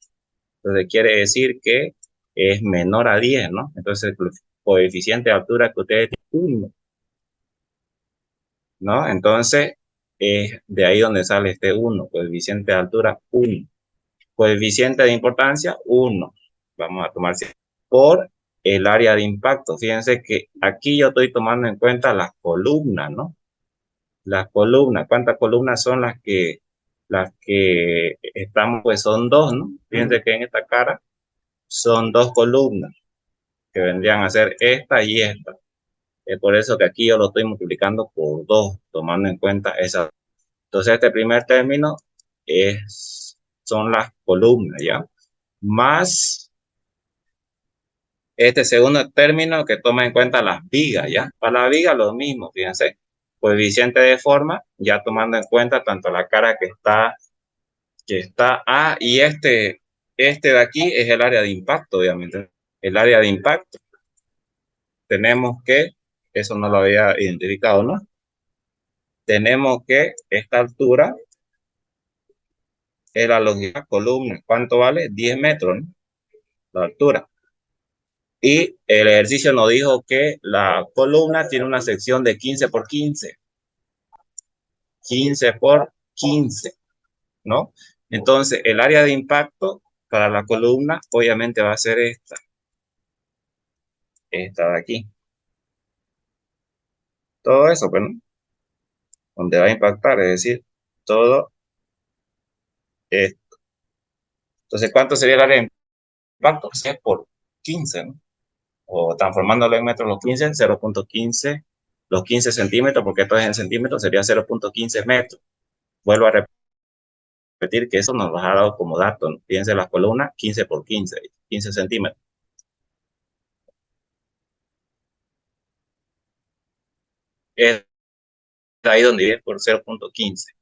Entonces quiere decir que es menor a 10, ¿no? Entonces el coeficiente de altura que ustedes tienen, 1, ¿no? Entonces es de ahí donde sale este 1, coeficiente de altura 1. Coeficiente de importancia 1. Vamos a tomar por el área de impacto. Fíjense que aquí yo estoy tomando en cuenta las columnas, ¿no? Las columnas. ¿Cuántas columnas son las que estamos? Pues son dos, ¿no? Fíjense que en esta cara son dos columnas que vendrían a ser esta y esta. Es por eso que aquí yo lo estoy multiplicando por 2, tomando en cuenta esa. Entonces este primer término son las columnas, ¿ya? Más este segundo término que toma en cuenta las vigas, ¿ya? Para la viga lo mismo, fíjense. Coeficiente de forma, ya tomando en cuenta tanto la cara que está y este de aquí es el área de impacto, obviamente. El área de impacto. Tenemos que, eso no lo había identificado, ¿no? Tenemos que esta altura es la longitud de la columna. ¿Cuánto vale? 10 metros, ¿no? La altura. Y el ejercicio nos dijo que la columna tiene una sección de 15 por 15. 15 por 15, ¿no? Entonces, el área de impacto para la columna obviamente va a ser esta de aquí. Todo eso, pues, ¿no? Donde va a impactar, es decir, todo esto. Entonces, ¿cuánto sería el área de impacto? 6 por 15, ¿no? O transformándolo en metros los 15, 0.15, los 15 centímetros, porque esto es en centímetros, sería 0.15 metros. Vuelvo a repetir que eso nos lo ha dado como dato, ¿no? Fíjense las columnas, 15 por 15, 15 centímetros. Es ahí donde viene por 0.15,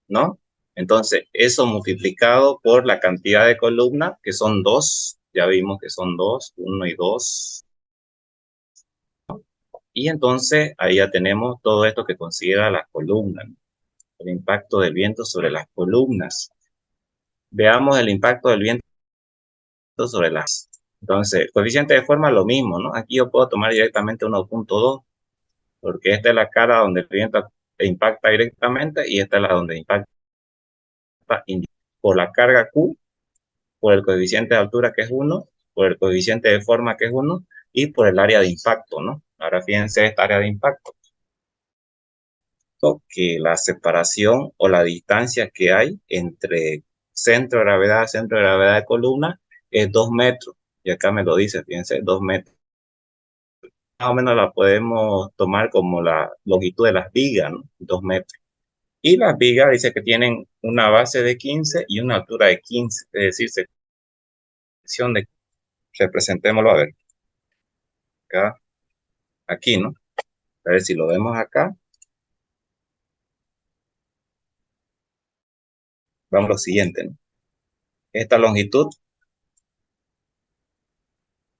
¿no? Entonces, eso multiplicado por la cantidad de columnas, que son 2, ya vimos que son 2, 1 y 2. Y entonces ahí ya tenemos todo esto que considera las columnas, ¿no? El impacto del viento sobre las columnas. Veamos el impacto del viento sobre las. Entonces, coeficiente de forma lo mismo, ¿no? Aquí yo puedo tomar directamente 1.2, porque esta es la cara donde el viento impacta directamente y esta es la donde impacta por la carga Q, por el coeficiente de altura que es 1, por el coeficiente de forma que es 1 y por el área de impacto, ¿no? Ahora fíjense esta área de impacto, que la separación o la distancia que hay entre centro de gravedad de columna es 2 metros. Y acá me lo dice, fíjense, 2 metros. Más o menos la podemos tomar como la longitud de las vigas, ¿no? 2 metros. Y las vigas dice que tienen una base de 15 y una altura de 15, es decir, sección de, representémoslo a ver, acá, aquí, ¿no? A ver si lo vemos acá. Vamos a lo siguiente, ¿no? Esta longitud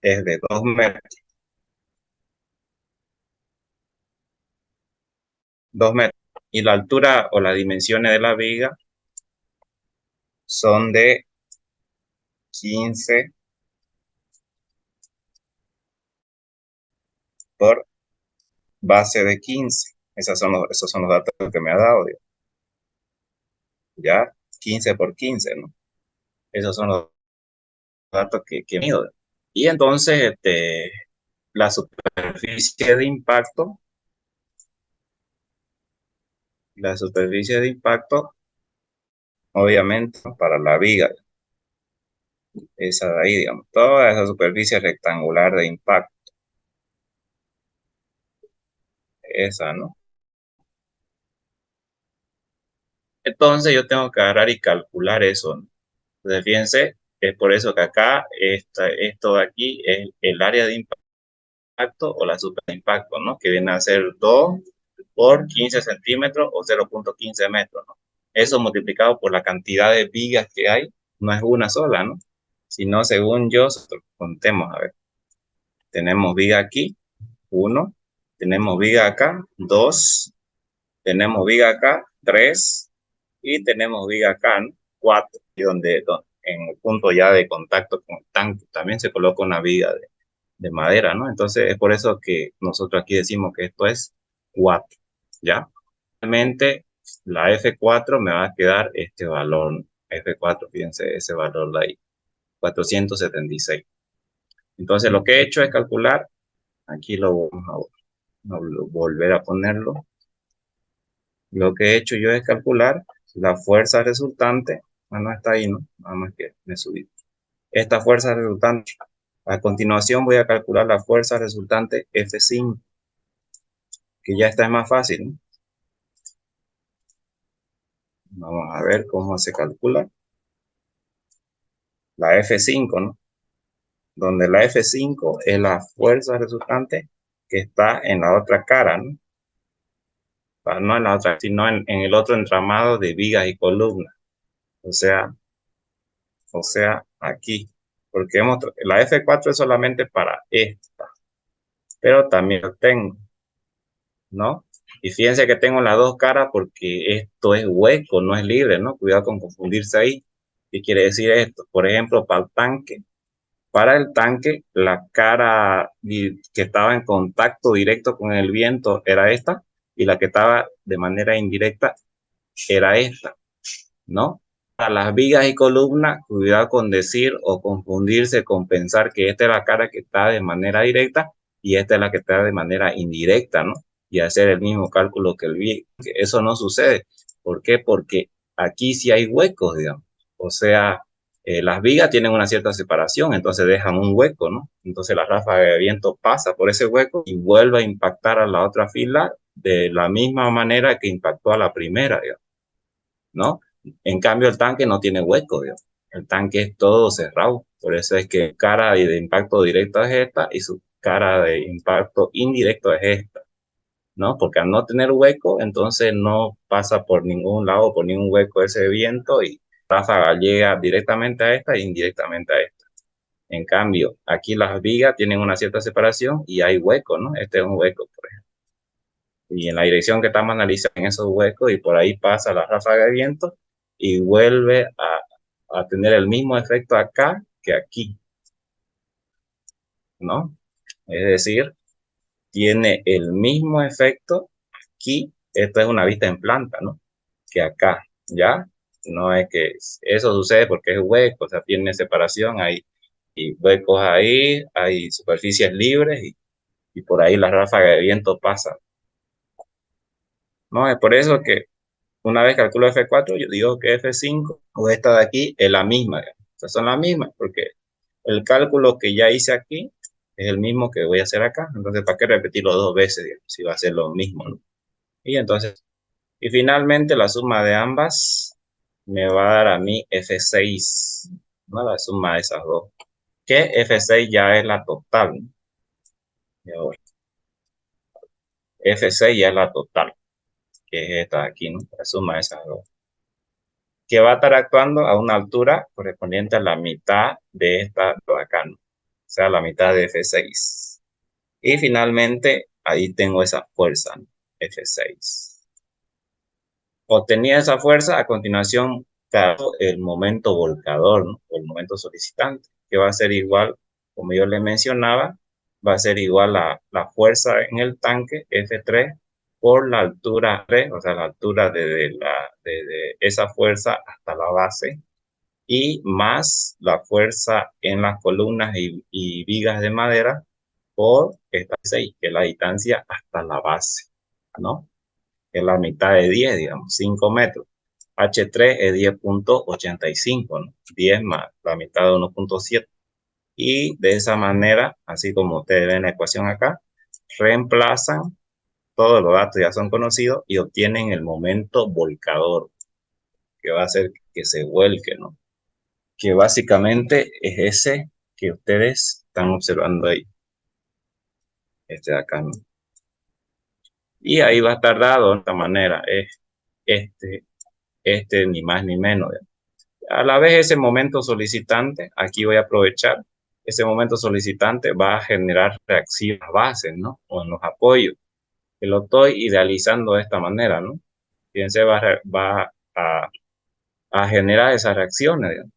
es de 2 metros. 2 metros. Y la altura o las dimensiones de la viga son de 15 por base de 15. Esos son los datos que me ha dado. Ya, 15 por 15, ¿no? Esos son los datos que me dio. Y entonces, la superficie de impacto, obviamente, para la viga, esa de ahí, digamos, toda esa superficie rectangular de impacto, esa, ¿no? Entonces yo tengo que agarrar y calcular eso, ¿no? Entonces, fíjense, es por eso que acá esto de aquí es el área de impacto impacto o la superimpacto, ¿no? Que viene a ser 2 por 15 centímetros o 0.15 metros, ¿no? Eso multiplicado por la cantidad de vigas que hay, no es una sola, ¿no? Sino, según yo, contemos, a ver, tenemos viga aquí, 1, tenemos viga acá, 2, tenemos viga acá, 3, y tenemos viga acá, ¿no? 4, y donde en el punto ya de contacto con el tanque también se coloca una viga de madera, ¿no? Entonces es por eso que nosotros aquí decimos que esto es 4, ¿ya? Realmente la F4 me va a quedar este valor, F4, fíjense ese valor de ahí, 476. Entonces lo que he hecho es calcular, aquí lo vamos a volver a ponerlo, lo que he hecho yo es calcular la fuerza resultante, no está ahí, ¿no? Nada más que me subí. Esta fuerza resultante, a continuación voy a calcular la fuerza resultante F5, que ya está más fácil, ¿no? Vamos a ver cómo se calcula la F5, ¿no? Donde la F5 es la fuerza resultante que está en la otra cara, ¿no? No en la otra, sino en el otro entramado de vigas y columnas. O sea, aquí. Porque la F4 es solamente para esta, pero también lo tengo, ¿no? Y fíjense que tengo las dos caras porque esto es hueco, no es libre, ¿no? Cuidado con confundirse ahí. ¿Qué quiere decir esto? Por ejemplo, para el tanque, la cara que estaba en contacto directo con el viento era esta, y la que estaba de manera indirecta era esta, ¿no? A las vigas y columnas, cuidado con decir o confundirse con pensar que esta es la cara que está de manera directa y esta es la que está de manera indirecta, ¿no? Y hacer el mismo cálculo que el viento. Eso no sucede. ¿Por qué? Porque aquí sí hay huecos, digamos. O sea, las vigas tienen una cierta separación, entonces dejan un hueco, ¿no? Entonces la ráfaga de viento pasa por ese hueco y vuelve a impactar a la otra fila de la misma manera que impactó a la primera, digamos, ¿no? En cambio, el tanque no tiene hueco, digamos. El tanque es todo cerrado. Por eso es que cara de impacto directo es esta y su cara de impacto indirecto es esta, ¿no? Porque al no tener hueco, entonces no pasa por ningún lado, por ningún hueco ese viento y ráfaga llega directamente a esta e indirectamente a esta. En cambio, aquí las vigas tienen una cierta separación y hay hueco, ¿no? Este es un hueco, por ejemplo. Y en la dirección que estamos analizando en esos huecos y por ahí pasa la ráfaga de viento y vuelve a tener el mismo efecto acá que aquí, ¿no? Es decir, tiene el mismo efecto aquí, esto es una vista en planta, ¿no? Que acá, ¿ya? No es que eso sucede porque es hueco, o sea, tiene separación, hay y huecos ahí, hay superficies libres y por ahí la ráfaga de viento pasa, ¿no? Es por eso que una vez calculo F4, yo digo que F5 o esta de aquí es la misma. O sea, son las mismas porque el cálculo que ya hice aquí es el mismo que voy a hacer acá. Entonces, ¿para qué repetirlo dos veces, digamos, si va a ser lo mismo, ¿no? Y entonces, y finalmente la suma de ambas me va a dar a mí F6, ¿no? La suma de esas dos. Que F6 ya es la total, ¿no? Y ahora, F6 ya es la total, que es esta de aquí, ¿no? La suma de esas dos, que va a estar actuando a una altura correspondiente a la mitad de esta de acá, ¿no? O sea, la mitad de F6. Y finalmente, ahí tengo esa fuerza, ¿no? F6. Obtenía esa fuerza, a continuación, claro, el momento volcador, ¿no? O el momento solicitante, que va a ser igual, como yo le mencionaba, va a ser igual a la fuerza en el tanque, F3, por la altura 3, o sea, la altura desde esa fuerza hasta la base, y más la fuerza en las columnas y vigas de madera por esta 6, que es la distancia hasta la base, ¿no? Es la mitad de 10, digamos, 5 metros. H3 es 10.85, ¿no? 10 más la mitad de 1.7. Y de esa manera, así como ustedes ven la ecuación acá, reemplazan, todos los datos ya son conocidos y obtienen el momento volcador, que va a hacer que se vuelque, ¿no? Que básicamente es ese que ustedes están observando ahí. este de acá, ¿no? Y ahí va a estar dado de esta manera, es ni más ni menos. A la vez ese momento solicitante, aquí voy a aprovechar, ese momento solicitante va a generar reacciones bases, ¿no? O en los apoyos, que lo estoy idealizando de esta manera, ¿no? Fíjense, va a generar esas reacciones, ¿no?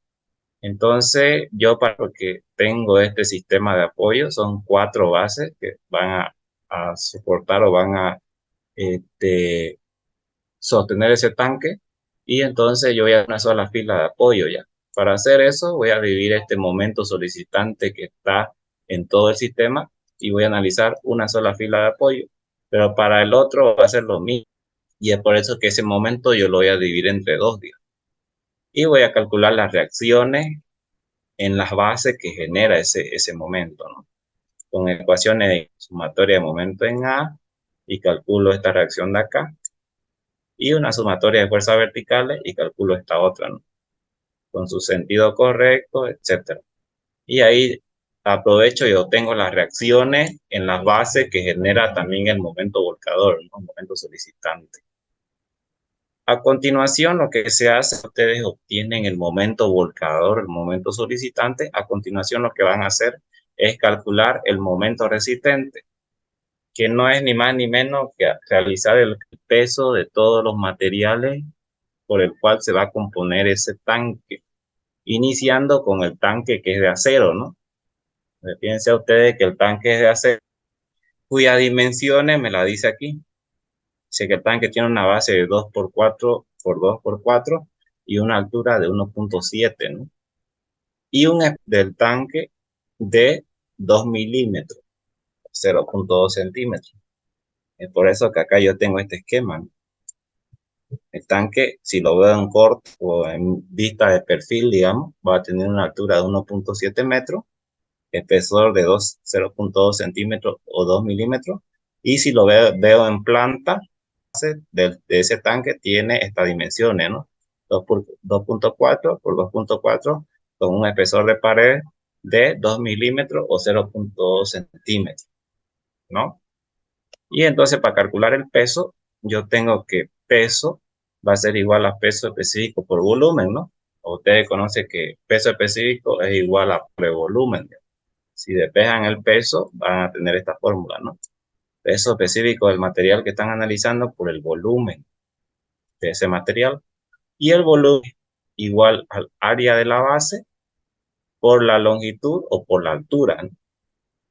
Entonces, yo porque tengo este sistema de apoyo, son 4 bases que van a soportar o van a este, sostener ese tanque, y entonces yo voy a una sola fila de apoyo ya. Para hacer eso voy a dividir este momento solicitante que está en todo el sistema y voy a analizar una sola fila de apoyo, pero para el otro va a ser lo mismo, y es por eso que ese momento yo lo voy a dividir entre 2 días y voy a calcular las reacciones en las bases que genera ese momento, ¿no? Con ecuaciones de sumatoria de momento en A, y calculo esta reacción de acá, y una sumatoria de fuerzas verticales y calculo esta otra, ¿no? Con su sentido correcto, etcétera. Y ahí aprovecho y obtengo las reacciones en las bases que genera también el momento volcador, ¿no? El momento solicitante. A continuación, lo que se hace, ustedes obtienen el momento volcador, el momento solicitante. A continuación, lo que van a hacer es calcular el momento resistente, que no es ni más ni menos que realizar el peso de todos los materiales por el cual se va a componer ese tanque, iniciando con el tanque que es de acero, ¿no? Fíjense ustedes que el tanque es de acero, cuyas dimensiones me la dice aquí. Dice que el tanque tiene una base de 2x4x2x4 y una altura de 1.7, ¿no? Y un del tanque de 2 milímetros, 0.2 centímetros. Es por eso que acá yo tengo este esquema, ¿no? El tanque, si lo veo en corto o en vista de perfil, digamos, va a tener una altura de 1.7 metros, espesor de 0.2 centímetros o 2 milímetros. Y si lo veo en planta, de ese tanque tiene estas dimensiones, ¿no? 2.4 por 2.4 con un espesor de pared de 2 milímetros o 0.2 centímetros, ¿no? Y entonces para calcular el peso, yo tengo que peso va a ser igual a peso específico por volumen, ¿no? Ustedes conocen que peso específico es igual a volumen. Si despejan el peso, van a tener esta fórmula, ¿no? Peso específico del material que están analizando por el volumen de ese material, y el volumen igual al área de la base por la longitud o por la altura, ¿no?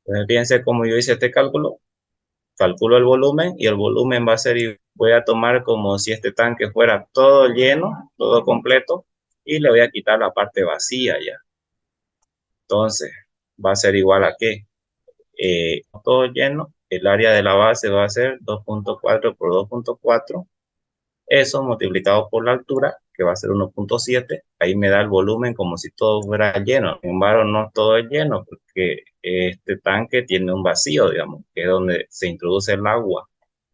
Entonces, fíjense cómo yo hice este cálculo. Calculo el volumen y el volumen va a ser, voy a tomar como si este tanque fuera todo lleno, todo completo, y le voy a quitar la parte vacía ya. Entonces, va a ser igual a ¿qué? Todo lleno, el área de la base va a ser 2.4 por 2.4, eso multiplicado por la altura, que va a ser 1.7, ahí me da el volumen como si todo fuera lleno. Sin embargo, no todo es lleno, porque este tanque tiene un vacío, digamos, que es donde se introduce el agua.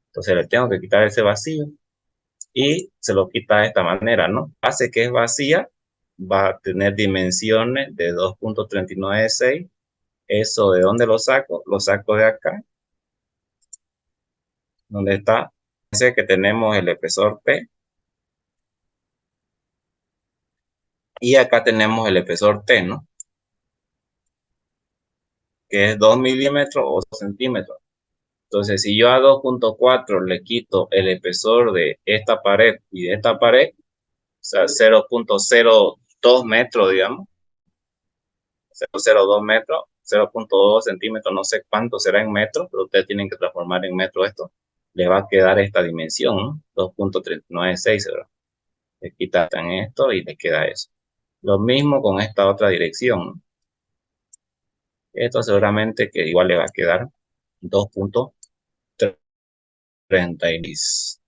Entonces le tengo que quitar ese vacío y se lo quita de esta manera, ¿no? Base que es vacía va a tener dimensiones de 2.396. ¿Eso de dónde lo saco? Lo saco de acá, donde está. Dice que tenemos el espesor P y acá tenemos el espesor T, ¿no? Que es 2 milímetros o centímetros. Entonces, si yo a 2.4 le quito el espesor de esta pared y de esta pared, o sea, 0.02 metros, digamos, 0.02 metros, 0.2 centímetros, no sé cuánto será en metros, pero ustedes tienen que transformar en metros esto, le va a quedar esta dimensión, ¿no? 2.396, ¿verdad? Le quitan esto y le queda eso. Lo mismo con esta otra dirección, ¿no? Esto seguramente que igual le va a quedar 2.36,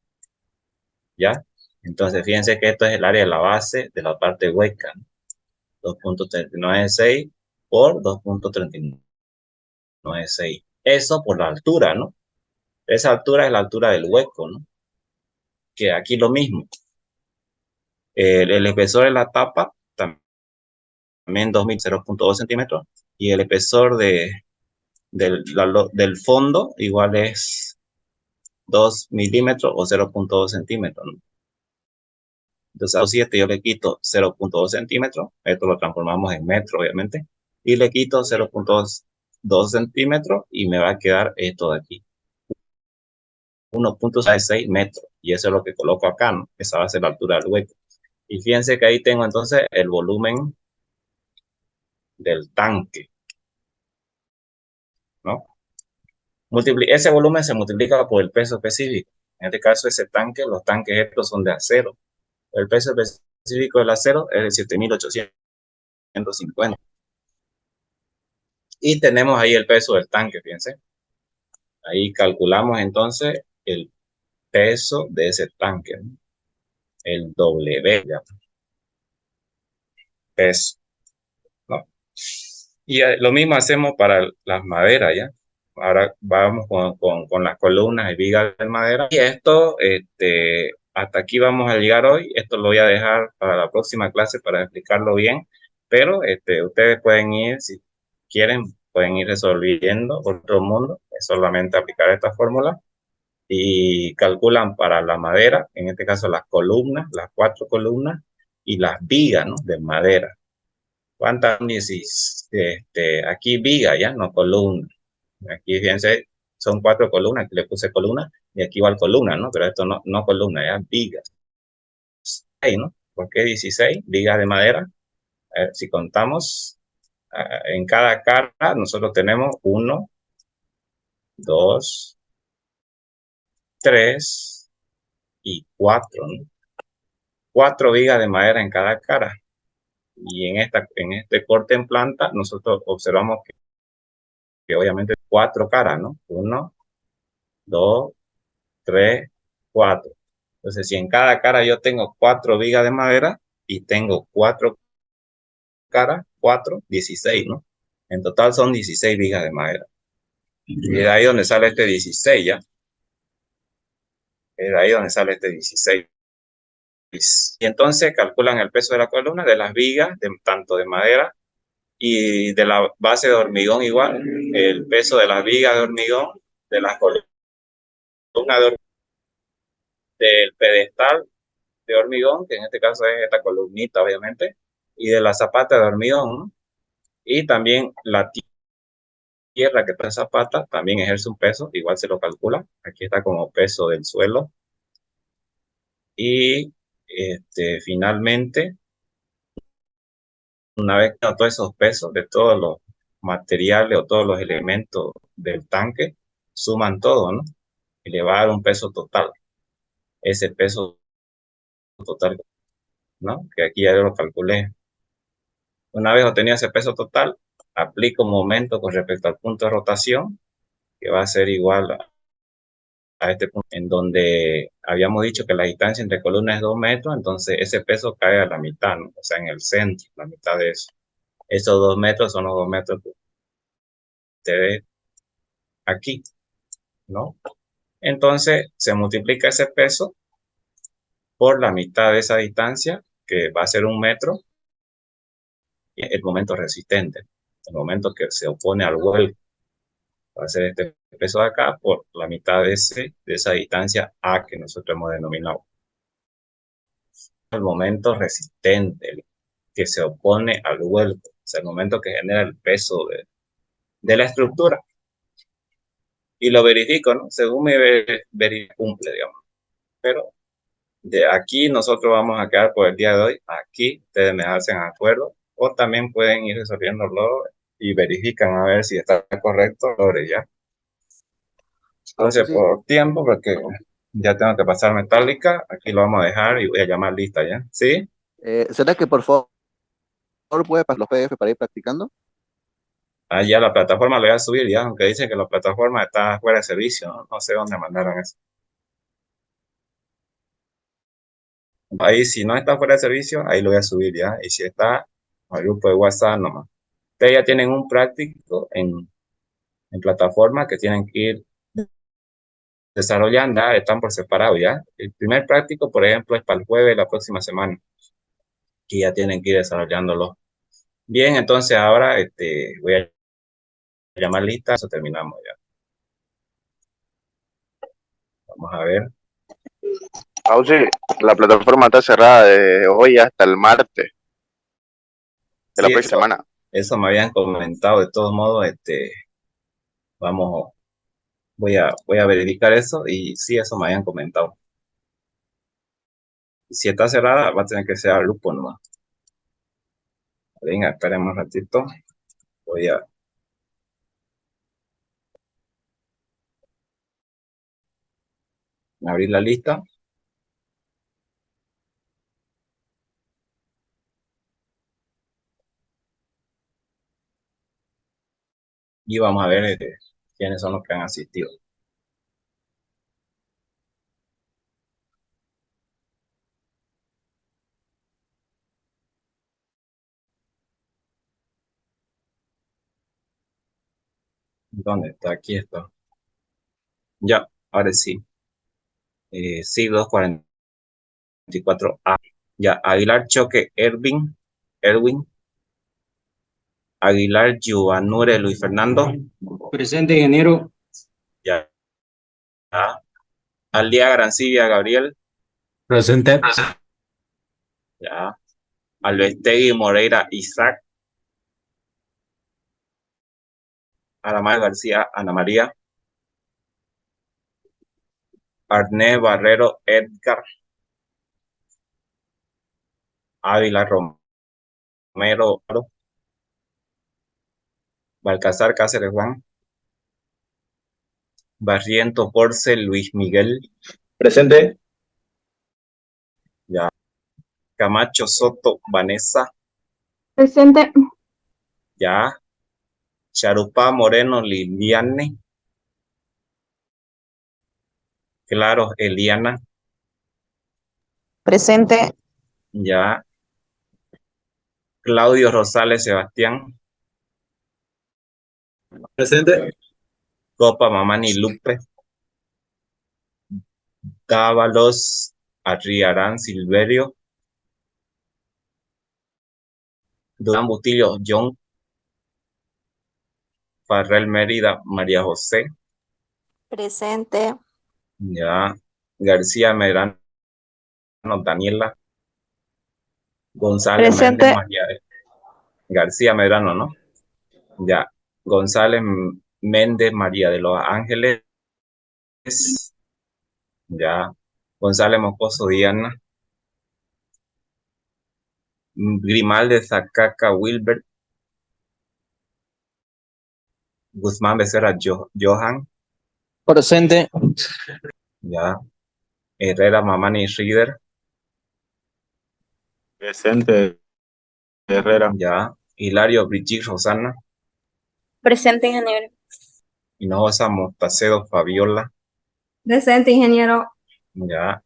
¿ya? Entonces, fíjense que esto es el área de la base de la parte hueca, ¿no? 2.396 por 2.396. Eso por la altura, ¿no? Esa altura es la altura del hueco, ¿no? Que aquí lo mismo. El espesor de la tapa también 0.2 centímetros, y el espesor de del fondo igual es 2 milímetros o 0.2 centímetros, ¿no? Entonces a 7 yo le quito 0.2 centímetros, esto lo transformamos en metro obviamente, y le quito 0.2 centímetros y me va a quedar esto de aquí, 1.6 metros, y eso es lo que coloco acá, ¿no? Esa va a ser la altura del hueco. Y fíjense que ahí tengo entonces el volumen del tanque, ¿no? Ese volumen se multiplica por el peso específico. En este caso, ese tanque, los tanques estos son de acero. El peso específico del acero es de 7.850. Y tenemos ahí el peso del tanque, fíjense. Ahí calculamos entonces el peso de ese tanque, ¿no? El W, ya, peso, ¿no? Y lo mismo hacemos para las maderas, ¿ya? Ahora vamos con las columnas y vigas de madera. Y esto, hasta aquí vamos a llegar hoy. Esto lo voy a dejar para la próxima clase para explicarlo bien. Pero ustedes pueden ir, si quieren, pueden ir resolviendo otro mundo. Es solamente aplicar esta fórmula y calculan para la madera, en este caso las columnas, las 4 columnas y las vigas, ¿no? De madera. ¿Cuántas? Aquí viga, ya, no columna. Aquí, fíjense, son 4 columnas, aquí le puse columna, y aquí igual columna, ¿no? Pero esto no columna, ya, vigas. 6, ¿no? ¿Por qué 16 vigas de madera? A ver, si contamos, en cada cara nosotros tenemos 1, 2, 3 y 4, ¿no? 4 vigas de madera en cada cara. Y en este corte en planta, nosotros observamos que obviamente 4 caras, ¿no? 1, 2, 3, 4. Entonces, si en cada cara yo tengo 4 vigas de madera y tengo 4 caras, 4, 16, ¿no? En total son 16 vigas de madera. Y de ahí donde sale este 16, ¿ya? Es de ahí donde sale este 16. Y entonces calculan el peso de la columna, de las vigas, tanto de madera y de la base de hormigón igual. El peso de las vigas de hormigón, de las columnas del pedestal de hormigón, que en este caso es esta columnita, obviamente, y de la zapata de hormigón, ¿no? Y también la tierra que trae zapata también ejerce un peso, igual se lo calcula. Aquí está como peso del suelo. Y finalmente, una vez que todos esos pesos de todos los materiales o todos los elementos del tanque, suman todo, ¿no? Y le va a dar un peso total. Ese peso total, ¿no? Que aquí ya lo calculé. Una vez obtenido ese peso total, aplico un momento con respecto al punto de rotación, que va a ser igual a este punto, en donde habíamos dicho que la distancia entre columnas es 2 metros, entonces ese peso cae a la mitad, ¿no? O sea, en el centro, la mitad de eso. Esos 2 metros son los 2 metros que usted ve aquí, ¿no? Entonces, se multiplica ese peso por la mitad de esa distancia, que va a ser 1 metro, y el momento resistente, el momento que se opone al vuelco. Va a ser este peso de acá por la mitad de esa distancia A que nosotros hemos denominado. El momento resistente, el que se opone al vuelco, o sea, el momento que genera el peso de la estructura. Y lo verifico, ¿no? Según mi cumple, digamos. Pero de aquí nosotros vamos a quedar por el día de hoy. Aquí ustedes me hacen acuerdo o también pueden ir resolviéndolo y verifican a ver si está correcto, ya. Entonces,
Sí.
por tiempo, porque ya tengo que pasar metálica, aquí lo vamos a dejar y voy a llamar lista ya. ¿Sí?
¿Será que por favor puede pasar los PDF para ir practicando?
Ah, ya la plataforma lo voy a subir ya, aunque dicen que la plataforma está fuera de servicio, ¿no? No sé dónde mandaron eso. Ahí, si no está fuera de servicio, ahí lo voy a subir ya. Y si está al grupo de WhatsApp nomás. Ustedes ya tienen un práctico en plataforma que tienen que ir desarrollando, ya están por separado ya. El primer práctico, por ejemplo, es para el jueves de la próxima semana, que ya tienen que ir desarrollándolo. Bien, entonces ahora voy a llamar lista, eso terminamos ya. Vamos a ver.
Ausi, la plataforma está cerrada de hoy hasta el martes de la
Sí,
próxima semana.
eso me habían comentado. De todos modos, vamos, voy a verificar eso y sí, eso me habían comentado. Si está cerrada, va a tener que ser al grupo nomás. Venga, esperemos un ratito. Voy a abrir la lista. Y vamos a ver quiénes son los que han asistido. ¿Dónde está? Aquí está. Ya, ahora sí. Sí, 244A. Ya, Aguilar Choque Erwin. Aguilar Yuanure Luis Fernando.
Presente, ingeniero.
Ya. Aldía Grancibia Gabriel.
Presente.
Ya. Albestegui Moreira Isaac. Aramay García Ana María. Arné Barrero Edgar. Ávila Romero. Balcazar Cáceres Juan. Barriento Porce Luis Miguel.
Presente.
Ya. Camacho Soto Vanessa.
Presente.
Ya. Charupá Moreno Liliane. Claros Eliana.
Presente.
Ya. Claudio Rosales Sebastián.
Presente.
Copa Mamani Lupe. Dávalos Arriarán Silverio. Durán Bustillo John. Farrell Mérida María José.
Presente.
Ya. García Medrano Daniela. González Méndez
Presente.
María. García Medrano, ¿no? Ya. González Méndez María de los Ángeles. Ya. González Moscoso Diana. Grimalde Zacaca Wilbert. Guzmán Becerra Johan.
Presente.
Ya. Herrera Mamani Rieder.
Presente. Herrera.
Ya. Hilario Brigitte Rosana.
Presente, ingeniero.
Hinojosa Mostacedo Fabiola.
Presente, ingeniero.
Ya.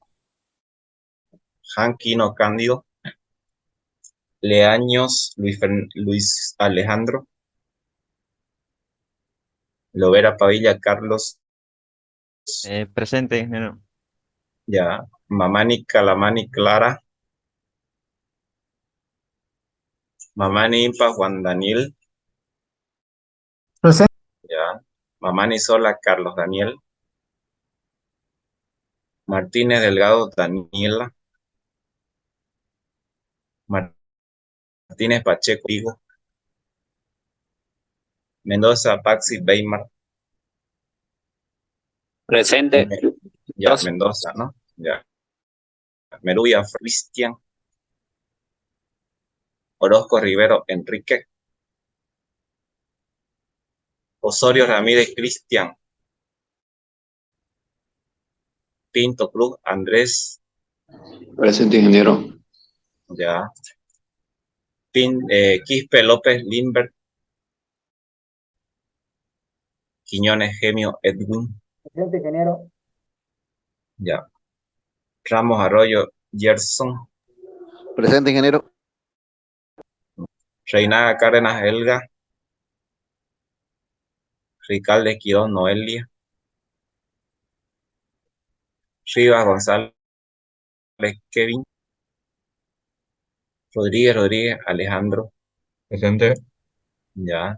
Janquino Cándido. Leaños Luis Alejandro. Lovera Pavilla Carlos.
Presente, ingeniero.
Ya. Mamani Calamani Clara. Mamani Impa Juan Daniel.
Presente.
Ya. Mamani Sola Carlos Daniel. Martínez Delgado Daniela. Martínez Pacheco Higo. Mendoza Paxi Weimar.
Presente.
Ya, Mendoza, ¿no? Ya. Meruya Cristian. Orozco Rivero Enrique. Osorio Ramírez Cristian. Pinto Cruz Andrés.
Presente, ingeniero.
Ya. Quispe López Lindbergh. Quiñones Gemio Edwin.
Presente, ingeniero.
Ya. Ramos Arroyo Gerson.
Presente, ingeniero.
Reinaga Cárdenas Helga. Ricalde Quirón Noelia. Rivas González Kevin. Rodríguez Alejandro.
Presente.
Ya.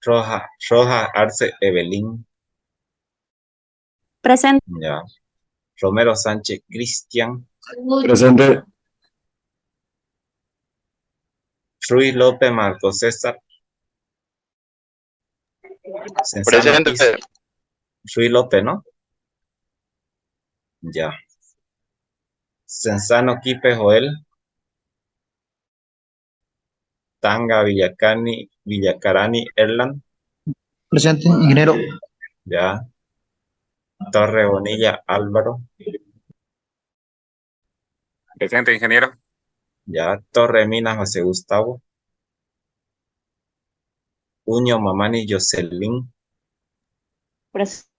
Rojas Arce Evelyn.
Presente.
Ya. Romero Sánchez Cristian.
Presente.
Ruiz López Marco César. Censano
Presente.
Ruiz López, ¿no? Ya. Censano Quipe Joel. Tanga Villacarani Erland.
Presente, ingeniero.
Ya. Torre Bonilla Álvaro.
Presente, ingeniero.
Ya. Torre Mina José Gustavo. Uño Mamani Jocelyn.
Presente.